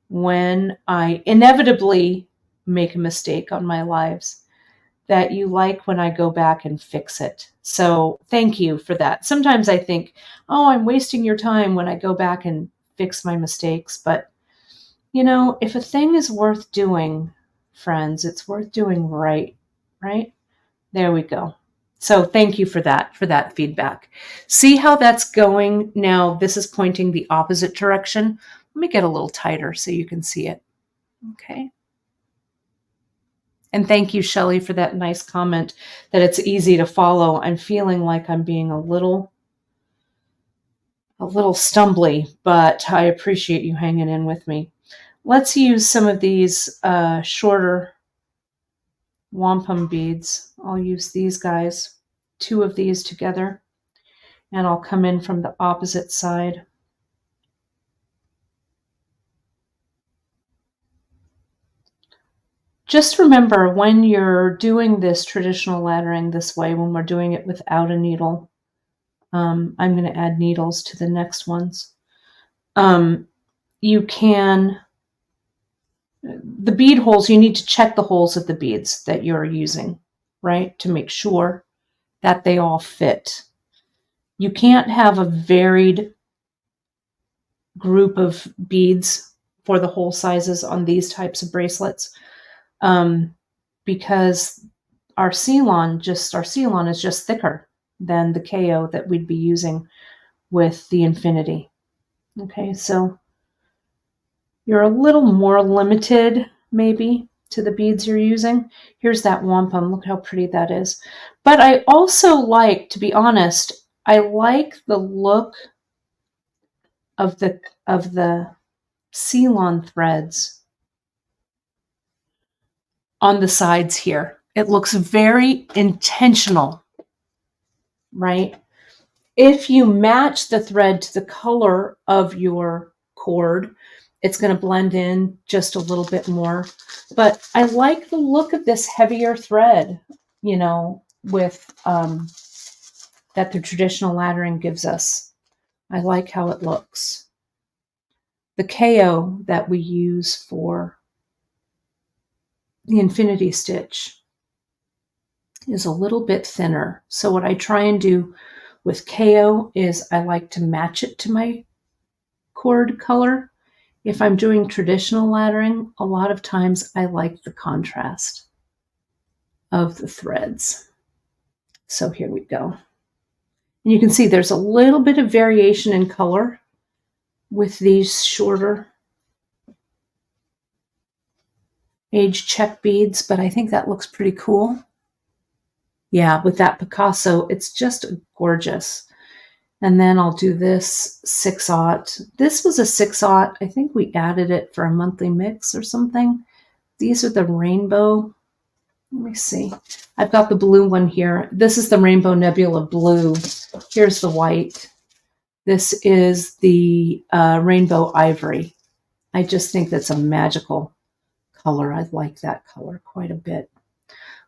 when I inevitably make a mistake on my lives, that you like when I go back and fix it. So thank you for that. Sometimes I think, oh, I'm wasting your time when I go back and fix my mistakes. But, you know, if a thing is worth doing, friends, it's worth doing right? There we go. So thank you for that feedback. See how that's going? Now this is pointing the opposite direction. Let me get a little tighter so you can see it. Okay. And thank you, Shelley, for that nice comment that it's easy to follow. I'm feeling like I'm being a little stumbly, but I appreciate you hanging in with me. Let's use some of these shorter wampum beads. I'll use these guys, 2 of these together, and I'll come in from the opposite side. Just remember, when you're doing this traditional laddering this way, when we're doing it without a needle, I'm going to add needles to the next ones. You can, the bead holes, you need to check the holes of the beads that you're using, right? To make sure that they all fit. You can't have a varied group of beads for the hole sizes on these types of bracelets. Because our Ceylon is just thicker than the KO that we'd be using with the Infinity. Okay, so you're a little more limited maybe to the beads you're using. Here's that wampum. Look how pretty that is. But I also like, to be honest, I like the look of the Ceylon threads on the sides here. It looks very intentional, right? If you match the thread to the color of your cord, it's going to blend in just a little bit more. But I like the look of this heavier thread, you know, with that the traditional laddering gives us. I like how it looks. The KO that we use for the Infinity stitch is a little bit thinner. So what I try and do with KO is I like to match it to my cord color. If I'm doing traditional laddering, a lot of times I like the contrast of the threads. So here we go. And you can see there's a little bit of variation in color with these shorter age check beads, but I think that looks pretty cool. Yeah, with that Picasso, it's just gorgeous. And then I'll do this 6/0. This was a 6/0. I think we added it for a monthly mix or something. These are the rainbow. Let me see. I've got the blue one here. This is the Rainbow Nebula blue. Here's the white. This is the Rainbow Ivory. I just think that's a magical color. I like that color quite a bit.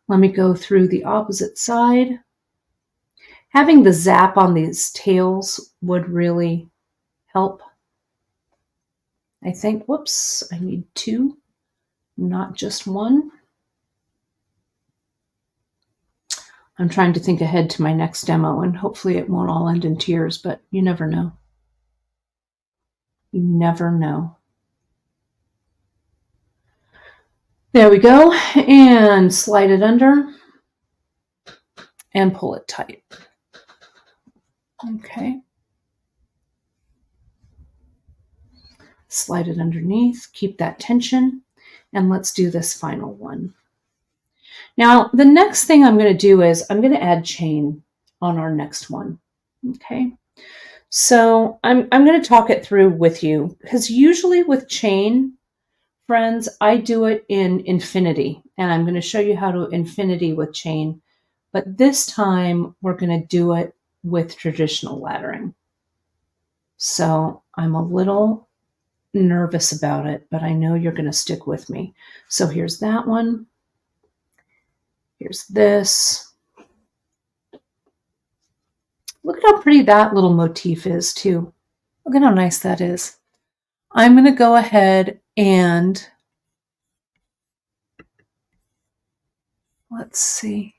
Let me go through the opposite side. Having the zap on these tails would really help. I think, whoops, I need 2, not just 1. I'm trying to think ahead to my next demo, and hopefully it won't all end in tears, but you never know. You never know. There we go, and slide it under and pull it tight. Okay. Slide it underneath, keep that tension, and let's do this final one. Now, the next thing I'm going to do is I'm going to add chain on our next one. Okay. So I'm going to talk it through with you, because usually with chain, friends, I do it in infinity, and I'm going to show you how to infinity with chain. But this time we're going to do it with traditional laddering. So I'm a little nervous about it, but I know you're going to stick with me. So here's that one. Here's this. Look at how pretty that little motif is too. Look at how nice that is. I'm going to go ahead and let's see.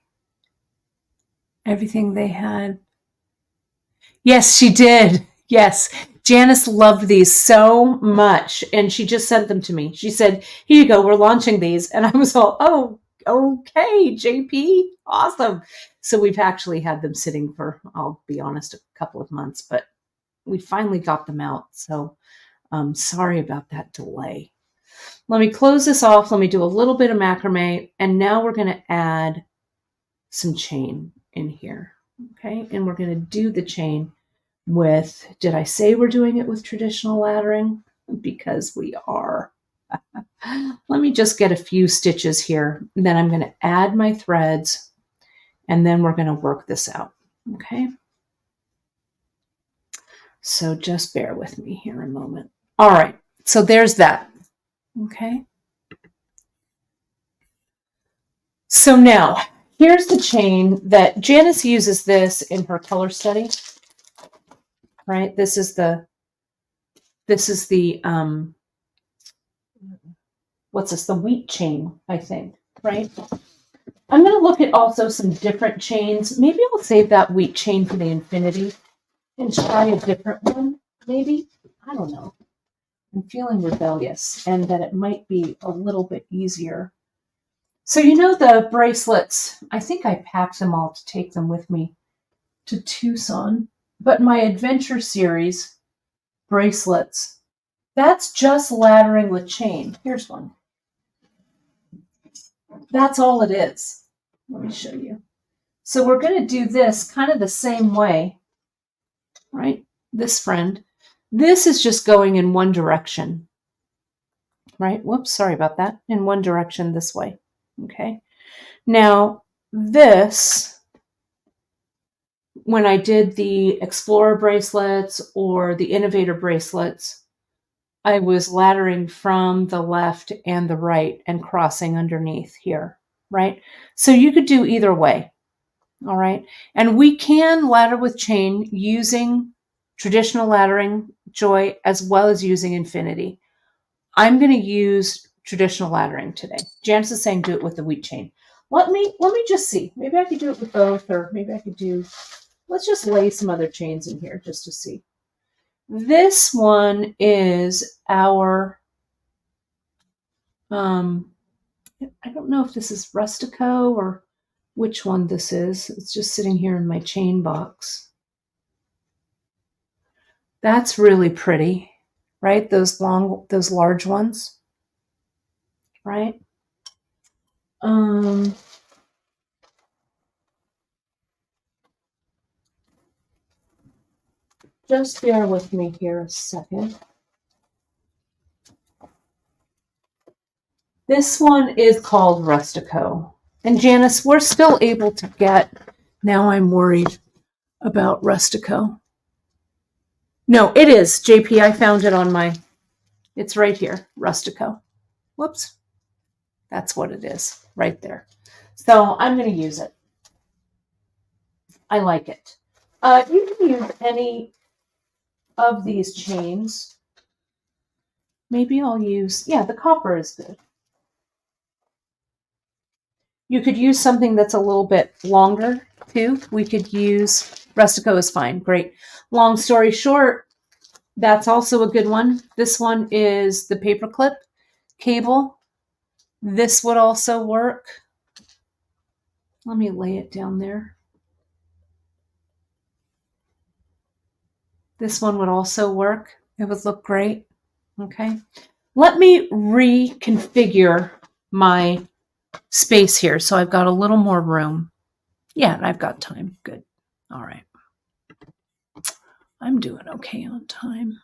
Everything they had. Yes, she did. Yes. Janice loved these so much, and she just sent them to me. She said, here you go, we're launching these. And I was all, oh, okay, JP, awesome. So we've actually had them sitting for, I'll be honest, a couple of months, but we finally got them out. So sorry about that delay. Let me close this off. Let me do a little bit of macrame, and now we're going to add some chain in here. Okay, and we're going to do the chain with, did I say we're doing it with traditional laddering? Because we are. Let me just get a few stitches here. Then I'm going to add my threads, and then we're going to work this out. Okay. So just bear with me here a moment. All right. So there's that. Okay. So now here's the chain that Janice uses this in her color study. Right. This is the what's this? The wheat chain, I think, right? I'm going to look at also some different chains. Maybe I'll save that wheat chain for the infinity and try a different one, maybe. I don't know. I'm feeling rebellious, and that it might be a little bit easier. So you know the bracelets, I think I packed them all to take them with me to Tucson, but my adventure series bracelets, that's just laddering with chain. Here's one. That's all it is. Let me show you. So we're going to do this kind of the same way, right? This friend. This is just going in one direction, right? Whoops, sorry about that. In one direction this way, okay? Now, this, when I did the Explorer bracelets or the Innovator bracelets, I was laddering from the left and the right and crossing underneath here, right? So you could do either way, all right? And we can ladder with chain using traditional laddering, Joy, as well as using infinity. I'm going to use traditional laddering today. Janice is saying do it with the wheat chain. Let me just see. Maybe I could do it with both, or maybe I could do, let's just lay some other chains in here just to see. This one is our, I don't know if this is Rustico or which one this is. It's just sitting here in my chain box. That's really pretty, right? Those large ones, right? Just bear with me here a second. This one is called Rustico. And Janice, we're still able to get, now I'm worried about Rustico. No, it is, JP, I found it on my, it's right here, Rustico. Whoops. That's what it is, right there. So I'm going to use it. I like it. You can use any of these chains. Maybe I'll use, yeah, the copper is good. You could use something that's a little bit longer too. We could use, Rustico is fine, great. Long story short, that's also a good one. This one is the paperclip cable. This would also work. Let me lay it down there. This one would also work. It would look great. Okay. Let me reconfigure my space here so I've got a little more room. Yeah, I've got time. Good. All right. I'm doing okay on time.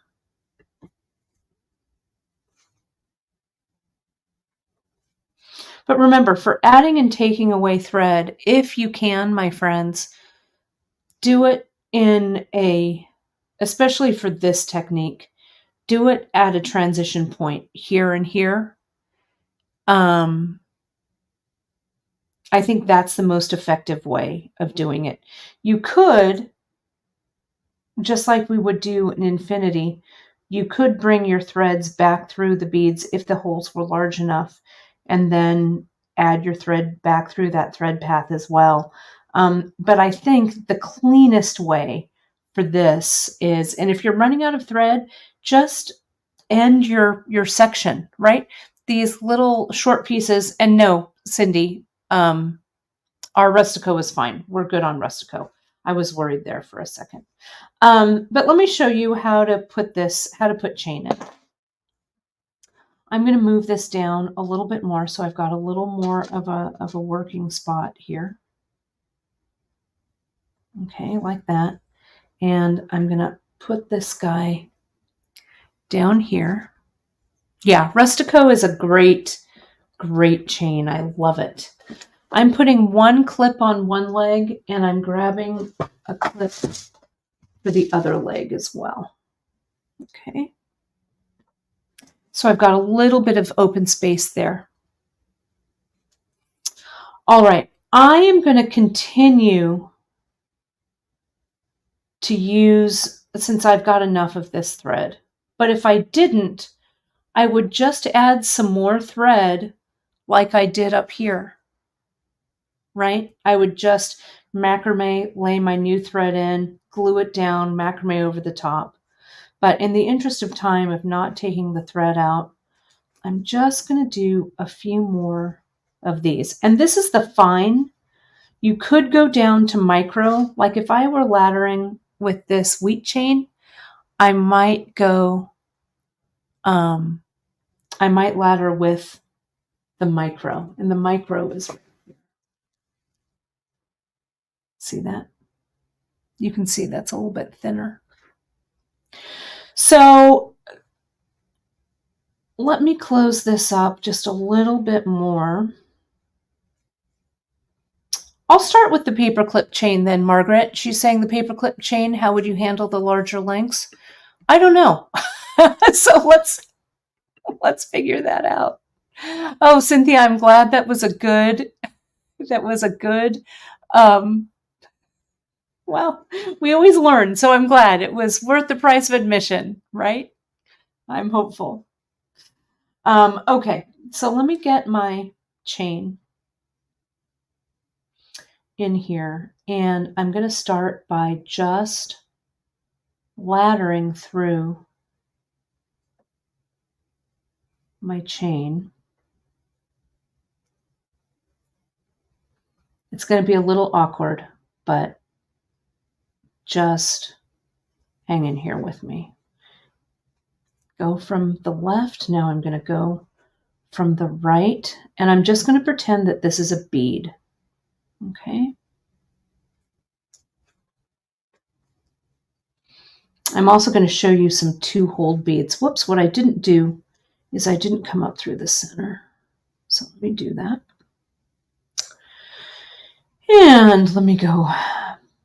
But remember, for adding and taking away thread, if you can, my friends, do it in a, especially for this technique, do it at a transition point here and here. I think that's the most effective way of doing it. You could, just like we would do in infinity, you could bring your threads back through the beads if the holes were large enough, and then add your thread back through that thread path as well. But I think the cleanest way for this is, and if you're running out of thread, just end your section, right? These little short pieces, and no, Cindy, our Rustico is fine. We're good on Rustico. I was worried there for a second. But let me show you how to put chain in. I'm going to move this down a little bit more so I've got a little more of a working spot here. Okay, like that. And I'm going to put this guy down here. Yeah, Rustico is a great chain. I love it. I'm putting one clip on one leg and I'm grabbing a clip for the other leg as well. Okay. So I've got a little bit of open space there. All right. I am going to continue to use, since I've got enough of this thread. But if I didn't, I would just add some more thread like I did up here, right? I would just macrame, lay my new thread in, glue it down, macrame over the top. But in the interest of time of not taking the thread out, I'm just going to do a few more of these. And this is the fine. You could go down to micro. Like if I were laddering with this wheat chain, I might go, I might ladder with the micro. And the micro is, see that? You can see that's a little bit thinner. So let me close this up just a little bit more. I'll start with the paperclip chain then, Margaret. She's saying the paperclip chain, how would you handle the larger lengths? I don't know. So let's figure that out. Oh, Cynthia, I'm glad that was a good, well, we always learn. So I'm glad it was worth the price of admission, right? I'm hopeful. Okay, so let me get my chain in here, and I'm going to start by just laddering through my chain. It's going to be a little awkward, but just hang in here with me. Go from the left. Now I'm going to go from the right, and I'm just going to pretend that this is a bead. Okay. I'm also going to show you some 2-hold beads. Whoops, what I didn't do is I didn't come up through the center. So let me do that. And let me go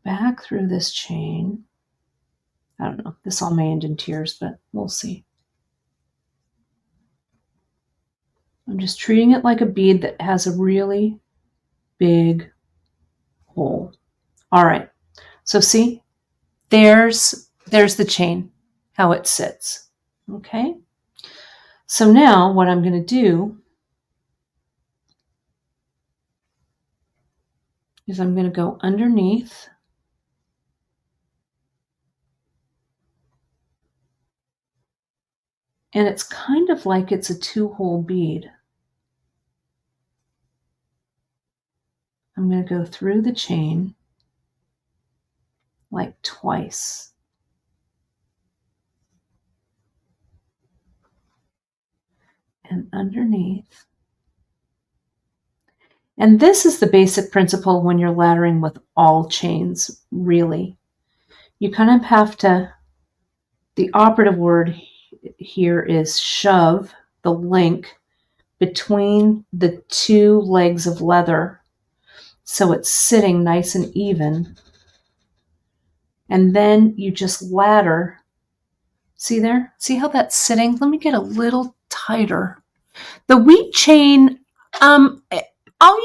back through this chain. I don't know, this all may end in tears, but we'll see. I'm just treating it like a bead that has a really big hole. All right, so see, there's the chain, how it sits, okay? So now what I'm gonna do is I'm gonna go underneath and it's kind of like it's a 2-hole bead. I'm going to go through the chain like twice. And underneath. And this is the basic principle when you're laddering with all chains, really. You kind of have to, the operative word here is shove the link between the 2 legs of leather so it's sitting nice and even. And then you just ladder. See there? See how that's sitting? Let me get a little tighter. The wheat chain, I'll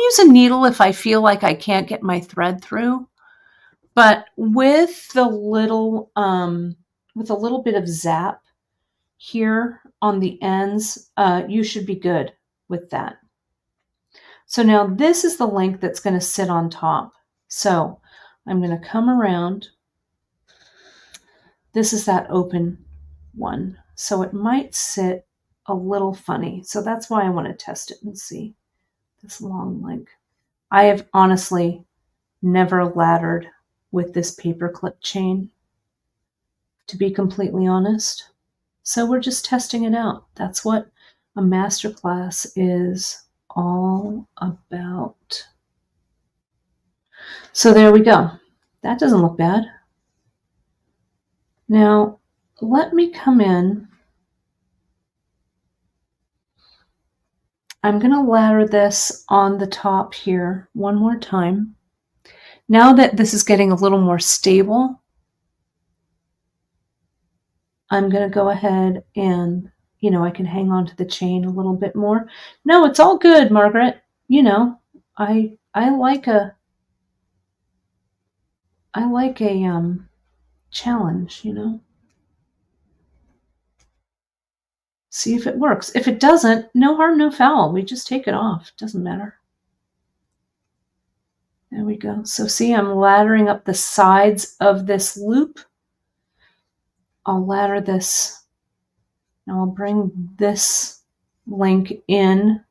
use a needle if I feel like I can't get my thread through. But with the little, with a little bit of zap here on the ends, you should be good with that. So now this is the link that's going to sit on top. So I'm going to come around. This is that open one. So it might sit a little funny. So that's why I want to test it and see this long link. I have honestly never laddered with this paperclip chain, to be completely honest. So we're just testing it out. That's what a masterclass is all about. So there we go. That doesn't look bad. Now, let me come in. I'm going to ladder this on the top here one more time. Now that this is getting a little more stable, I'm going to go ahead and, I can hang on to the chain a little bit more. No, it's all good, Margaret. I like a challenge, See if it works. If it doesn't, no harm, no foul. We just take it off. Doesn't matter. There we go. So see, I'm laddering up the sides of this loop. I'll ladder this. Now I'll bring this link in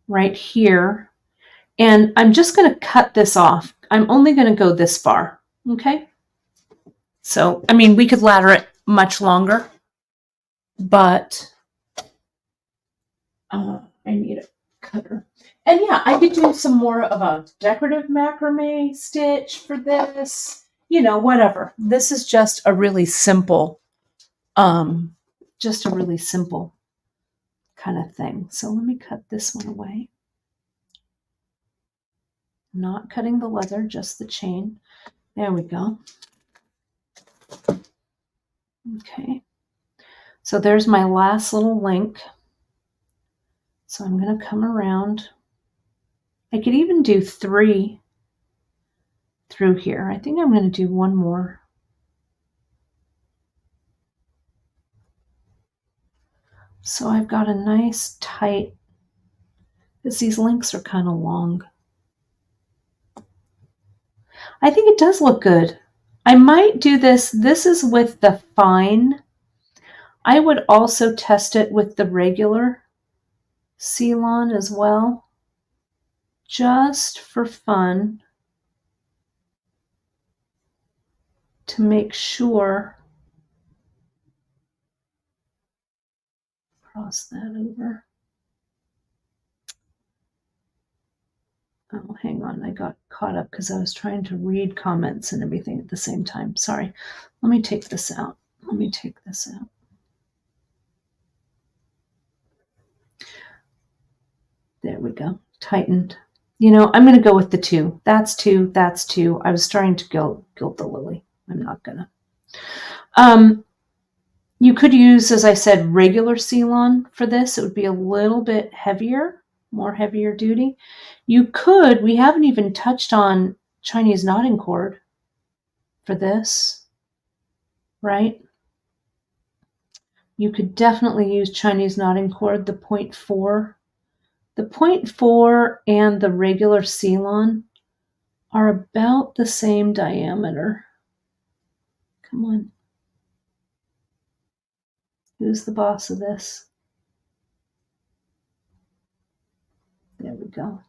right here. And I'm just going to cut this off. I'm only going to go this far. Okay? So, we could ladder it much longer, but I need a cutter. And yeah, I could do some more of a decorative macrame stitch for this, whatever. This is just a really simple, kind of thing. So let me cut this one away. Not cutting the leather, just the chain. There we go. Okay. So there's my last little link. So I'm going to come around. I could even do 3 through here. I think I'm going to do one more. So I've got a nice tight, because these links are kind of long. I think it does look good. I might do this. This is with the fine. I would also test it with the regular Ceylon as well. just for fun to make sure. Cross that over. Oh, hang on. I got caught up because I was trying to read comments and everything at the same time. Sorry. Let me take this out. There we go. Tightened. You know, I'm going to go with the 2. That's 2. That's 2. I was trying to gild the lily. I'm not going to. You could use, as I said, regular Ceylon for this. It would be a little bit heavier, more heavier duty. You could, we haven't even touched on Chinese knotting cord for this, right? You could definitely use Chinese knotting cord, the 0.4. The 0.4 and the regular Ceylon are about the same diameter. Come on. Who's the boss of this? There we go.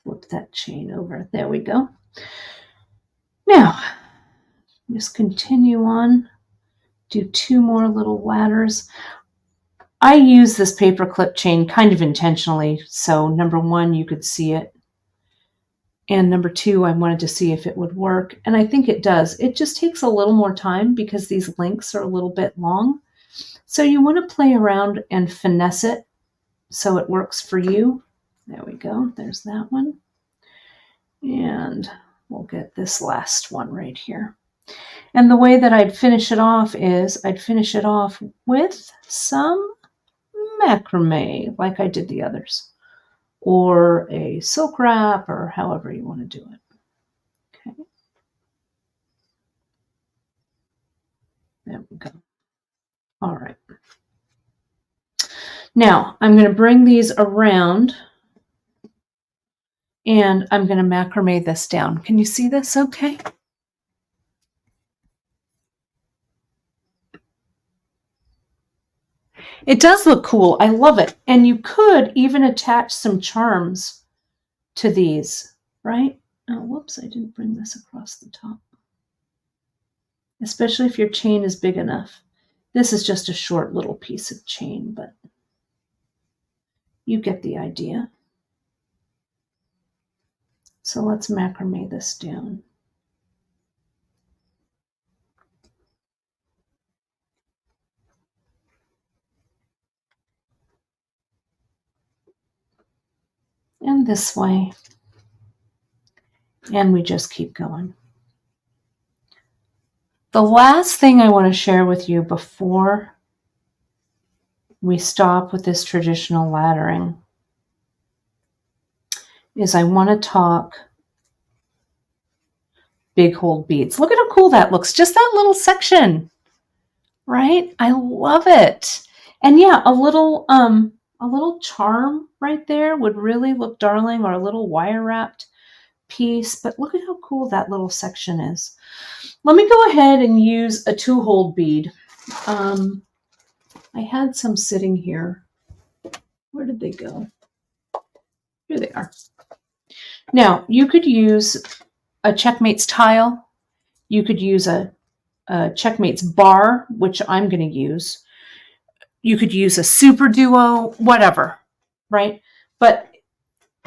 Flip that chain over. There we go. Now, just continue on. Do 2 more little ladders. I use this paper clip chain kind of intentionally. So number 1, you could see it. And number 2, I wanted to see if it would work. And I think it does. It just takes a little more time because these links are a little bit long. So you want to play around and finesse it so it works for you. There we go. There's that one. And we'll get this last one right here. And the way that I'd finish it off is I'd finish it off with some macrame like I did the others, or a silk wrap, or however you want to do it. Okay. There we go. All right. Now I'm going to bring these around and I'm going to macrame this down. Can you see this okay? It does look cool. I love it. And you could even attach some charms to these, right? Oh, whoops, I didn't bring this across the top. Especially if your chain is big enough. This is just a short little piece of chain, but you get the idea. So let's macrame this down. And this way. And we just keep going. The last thing I want to share with you before we stop with this traditional laddering is I want to talk big hole beads. Look at how cool that looks. Just that little section, right? I love it. And yeah, a little charm right there would really look darling, or a little wire wrapped piece. But look at how cool that little section is. Let me go ahead and use a 2-hole bead. I had some sitting here. Where did they go? Here they are. Now, you could use a Checkmates tile. You could use a Checkmates bar, which I'm going to use. You could use a Super Duo, whatever, right? But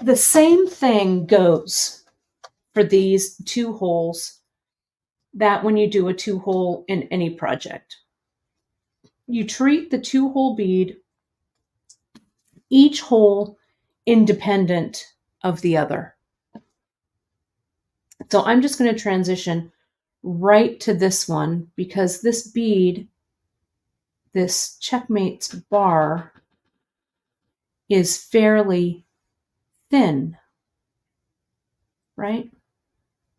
the same thing goes for these 2 holes that when you do a 2-hole in any project. You treat the 2-hole bead, each hole independent of the other. So I'm just going to transition right to this one because this bead, this Checkmates bar, is fairly thin, right?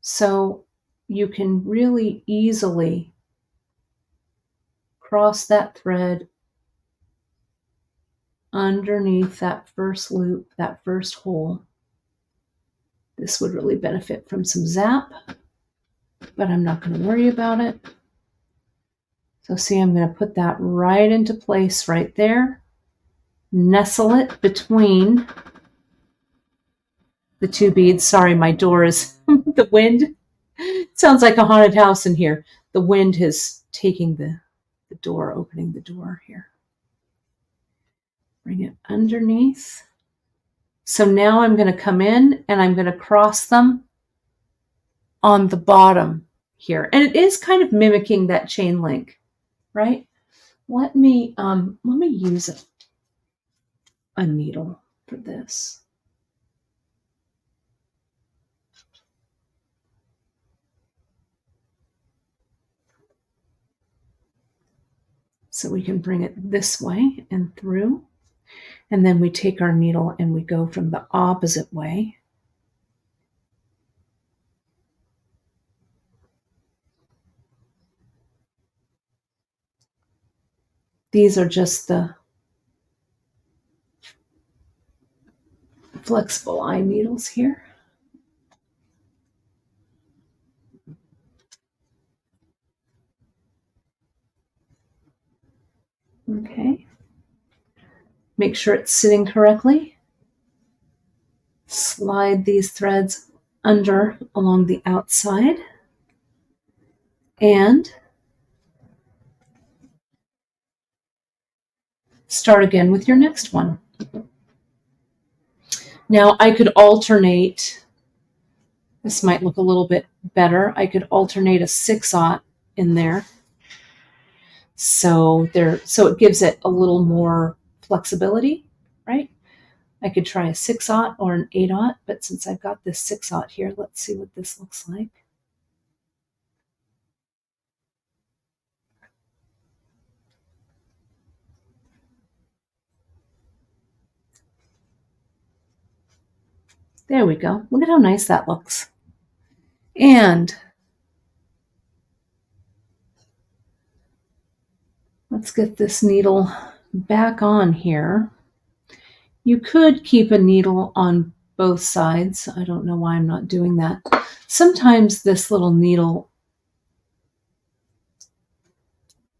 So you can really easily cross that thread underneath that first loop, that first hole. This would really benefit from some zap, but I'm not going to worry about it. So see, I'm going to put that right into place right there. Nestle it between the two beads. Sorry, my door is the wind. It sounds like a haunted house in here. The wind is taking the door, opening the door here. Bring it underneath. So now I'm going to come in and I'm going to cross them on the bottom here. And it is kind of mimicking that chain link, right? Let me use a needle for this. So we can bring it this way and through. And then we take our needle and we go from the opposite way. These are just the flexible eye needles here. Okay. Make sure it's sitting correctly. Slide these threads under along the outside. And start again with your next one. Now I could alternate, this might look a little bit better. I could alternate a 6/0 in there. So it gives it a little more flexibility, right? I could try a 6/0 or an 8/0, but since I've got this 6/0 here, let's see what this looks like. There we go. Look at how nice that looks. And let's get this needle back on here. You could keep a needle on both sides. I don't know why I'm not doing that. Sometimes this little needle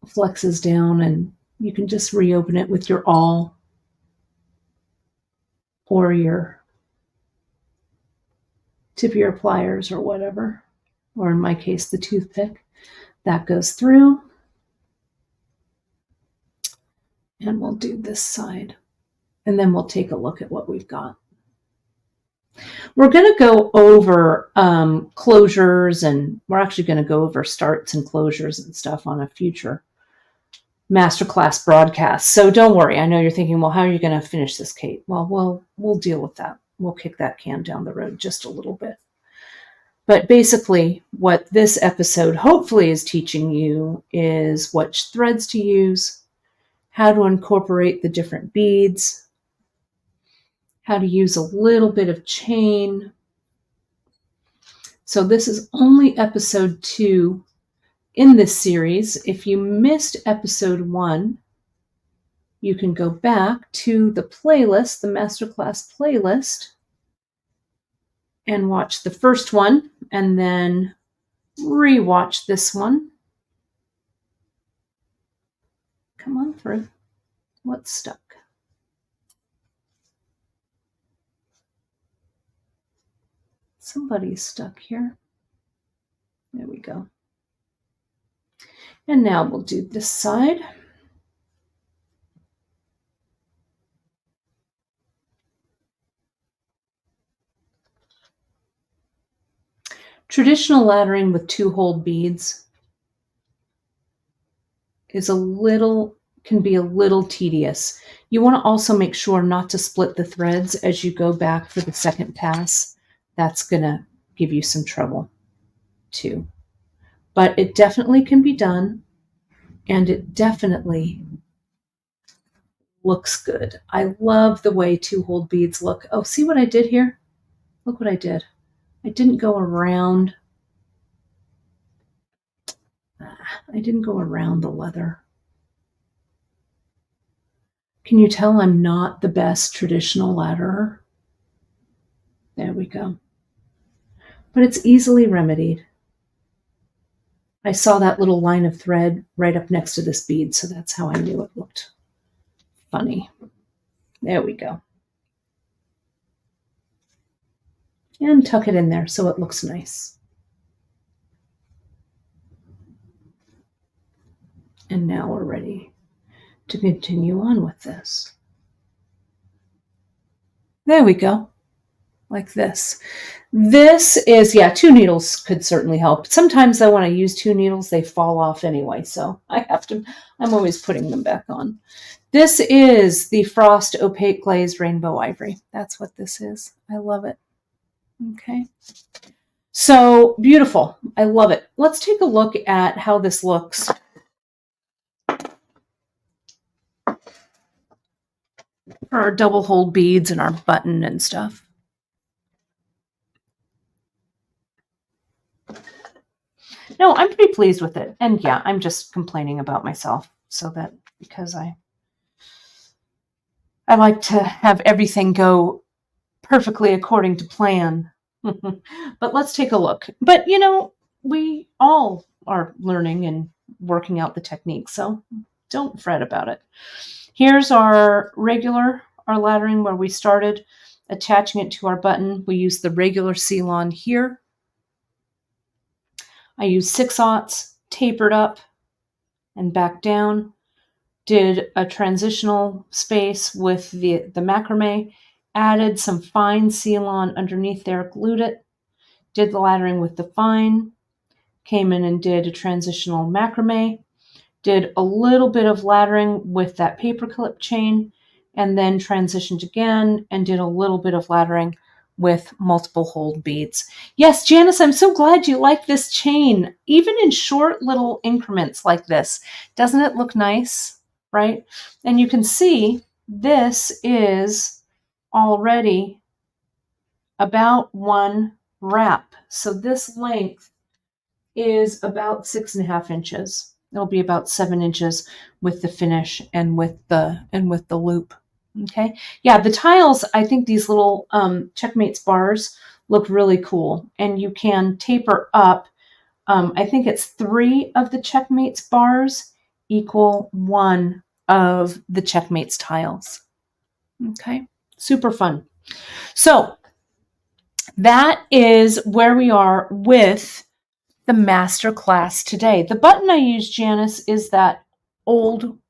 flexes down and you can just reopen it with your awl or your tip of your pliers or whatever, or in my case, the toothpick. That goes through. And we'll do this side. And then we'll take a look at what we've got. We're going to go over closures, and we're actually going to go over starts and closures and stuff on a future masterclass broadcast. So don't worry. I know you're thinking, well, how are you going to finish this, Kate? Well, we'll deal with that. We'll kick that can down the road just a little bit. But basically, what this episode hopefully is teaching you is which threads to use, how to incorporate the different beads, how to use a little bit of chain. So this is only episode 2 in this series. If you missed episode 1, you can go back to the playlist, the masterclass playlist, and watch the first one, and then rewatch this one. Come on through. What's stuck? Somebody's stuck here. There we go. And now we'll do this side. Traditional laddering with 2-hole beads can be a little tedious. You want to also make sure not to split the threads as you go back for the second pass. That's going to give you some trouble too. But it definitely can be done, and it definitely looks good. I love the way 2-hole beads look. Oh, see what I did here? Look what I did. I didn't go around. I didn't go around the leather. Can you tell I'm not the best traditional ladderer? There we go. But it's easily remedied. I saw that little line of thread right up next to this bead, so that's how I knew it looked funny. There we go. And tuck it in there so it looks nice. And now we're ready to continue on with this. There we go. Like this. This is, yeah, 2 needles could certainly help. Sometimes though, when I use 2 needles, they fall off anyway, so I'm always putting them back on. This is the Frost Opaque Glaze Rainbow Ivory. That's what this is. I love it. Okay. So beautiful. I love it. Let's take a look at how this looks. For our double hole beads and our button and stuff. No, I'm pretty pleased with it. And yeah, I'm just complaining about myself because I like to have everything go perfectly according to plan. But let's take a look. But we all are learning and working out the technique, so don't fret about it. Here's our laddering where we started, attaching it to our button. We use the regular seal-on here. I used 6/0, tapered up and back down, did a transitional space with the macrame, added some fine seal-on underneath there, glued it, did the laddering with the fine, came in and did a transitional macrame, did a little bit of laddering with that paperclip chain, and then transitioned again and did a little bit of laddering with multiple hold beads. Yes, Janice, I'm so glad you like this chain, even in short little increments like this. Doesn't it look nice, right? And you can see this is already about 1 wrap. So this length is about 6.5 inches. It'll be about 7 inches with the finish and with the loop. Okay. Yeah, the tiles, I think these little Checkmates bars look really cool. And you can taper up. I think it's 3 of the Checkmates bars equal 1 of the Checkmates tiles. Okay. Super fun. So that is where we are with the master class today. The button I use, Janice, is the old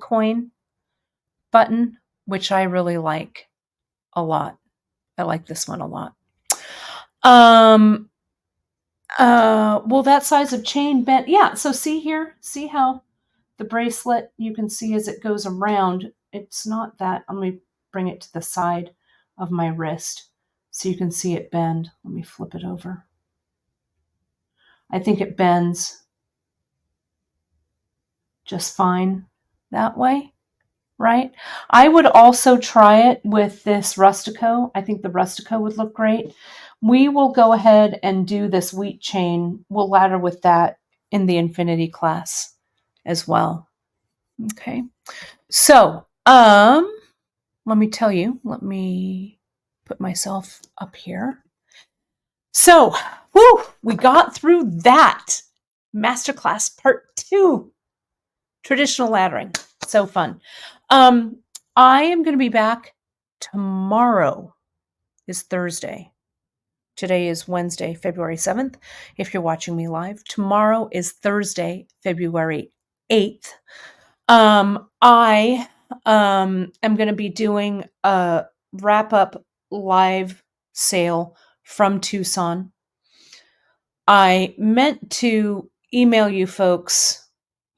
coin button, which I really like a lot. I like this one a lot. Will that size of chain bend? Yeah, so see here, see how the bracelet, you can see as it goes around, it's not that. Let me bring it to the side of my wrist so you can see it bend. Let me flip it over. I think it bends just fine that way, right? I would also try it with this Rustico. I think the Rustico would look great. We will go ahead and do this wheat chain. We'll ladder with that in the Infinity class as well. Okay. So, let me tell you, let me put myself up here. So, we got through that. Masterclass part 2. Traditional laddering. So fun. I am going to be back tomorrow. Is Thursday. Today is Wednesday, February 7th. If you're watching me live, tomorrow is Thursday, February 8th. I am going to be doing a wrap-up live sale from Tucson. I meant to email you folks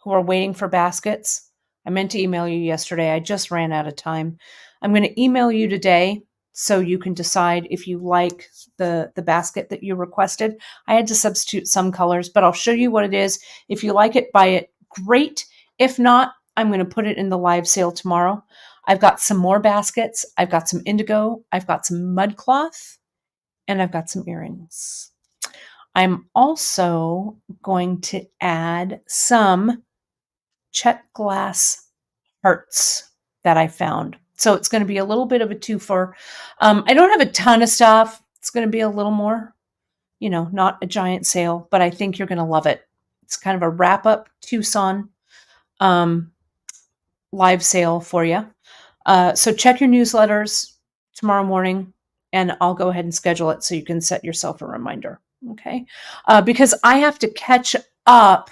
who are waiting for baskets. I meant to email you yesterday. I just ran out of time. I'm going to email you today so you can decide if you like the basket that you requested. I had to substitute some colors, but I'll show you what it is. If you like it, buy it. Great. If not, I'm going to put it in the live sale tomorrow. I've got some more baskets. I've got some indigo. I've got some mud cloth, and I've got some earrings. I'm also going to add some Czech glass hearts. that I found. So it's going to be a little bit of a twofer. I don't have a ton of stuff. It's going to be a little more, not a giant sale, but I think you're going to love it. It's kind of a wrap up Tucson um, live sale for you. So check your newsletters tomorrow morning, and I'll go ahead and schedule it so you can set yourself a reminder. Okay. Because I have to catch up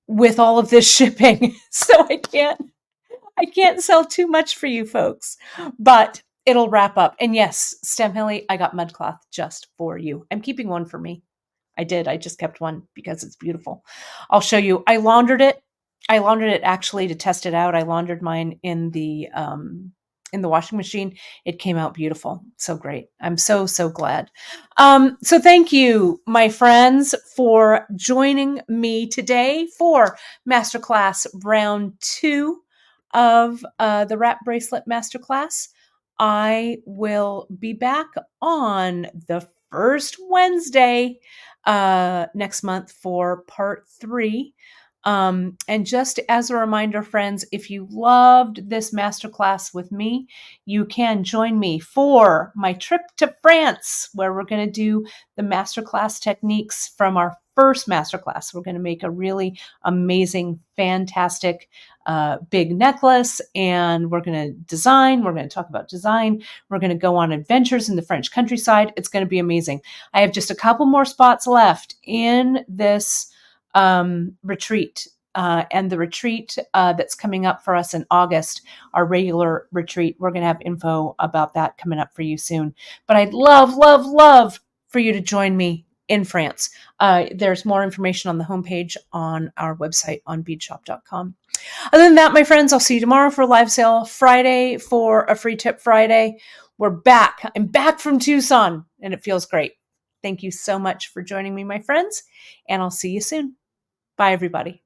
with all of this shipping. So I can't sell too much for you folks, but it'll wrap up. And yes, Stem Hilly, I got mud cloth just for you. I'm keeping one for me. I did. I just kept one because it's beautiful. I'll show you. I laundered it. I laundered it actually to test it out. I laundered mine in the washing machine. It came out beautiful. So great. I'm so, so glad. So thank you, my friends, for joining me today for Masterclass Round 2 of the Wrap Bracelet Masterclass. I will be back on the first Wednesday next month for part 3. And just as a reminder, friends, if you loved this masterclass with me, you can join me for my trip to France, where we're going to do the masterclass techniques from our first masterclass. We're going to make a really amazing, fantastic big necklace, and we're going to design. We're going to talk about design. We're going to go on adventures in the French countryside. It's going to be amazing. I have just a couple more spots left in this retreat. And the retreat that's coming up for us in August, our regular retreat, we're going to have info about that coming up for you soon. But I'd love, love, love for you to join me in France. There's more information on the homepage on our website on beadshop.com. Other than that, my friends, I'll see you tomorrow for a live sale, Friday for a free tip Friday. We're back. I'm back from Tucson, and it feels great. Thank you so much for joining me, my friends, and I'll see you soon. Bye, everybody.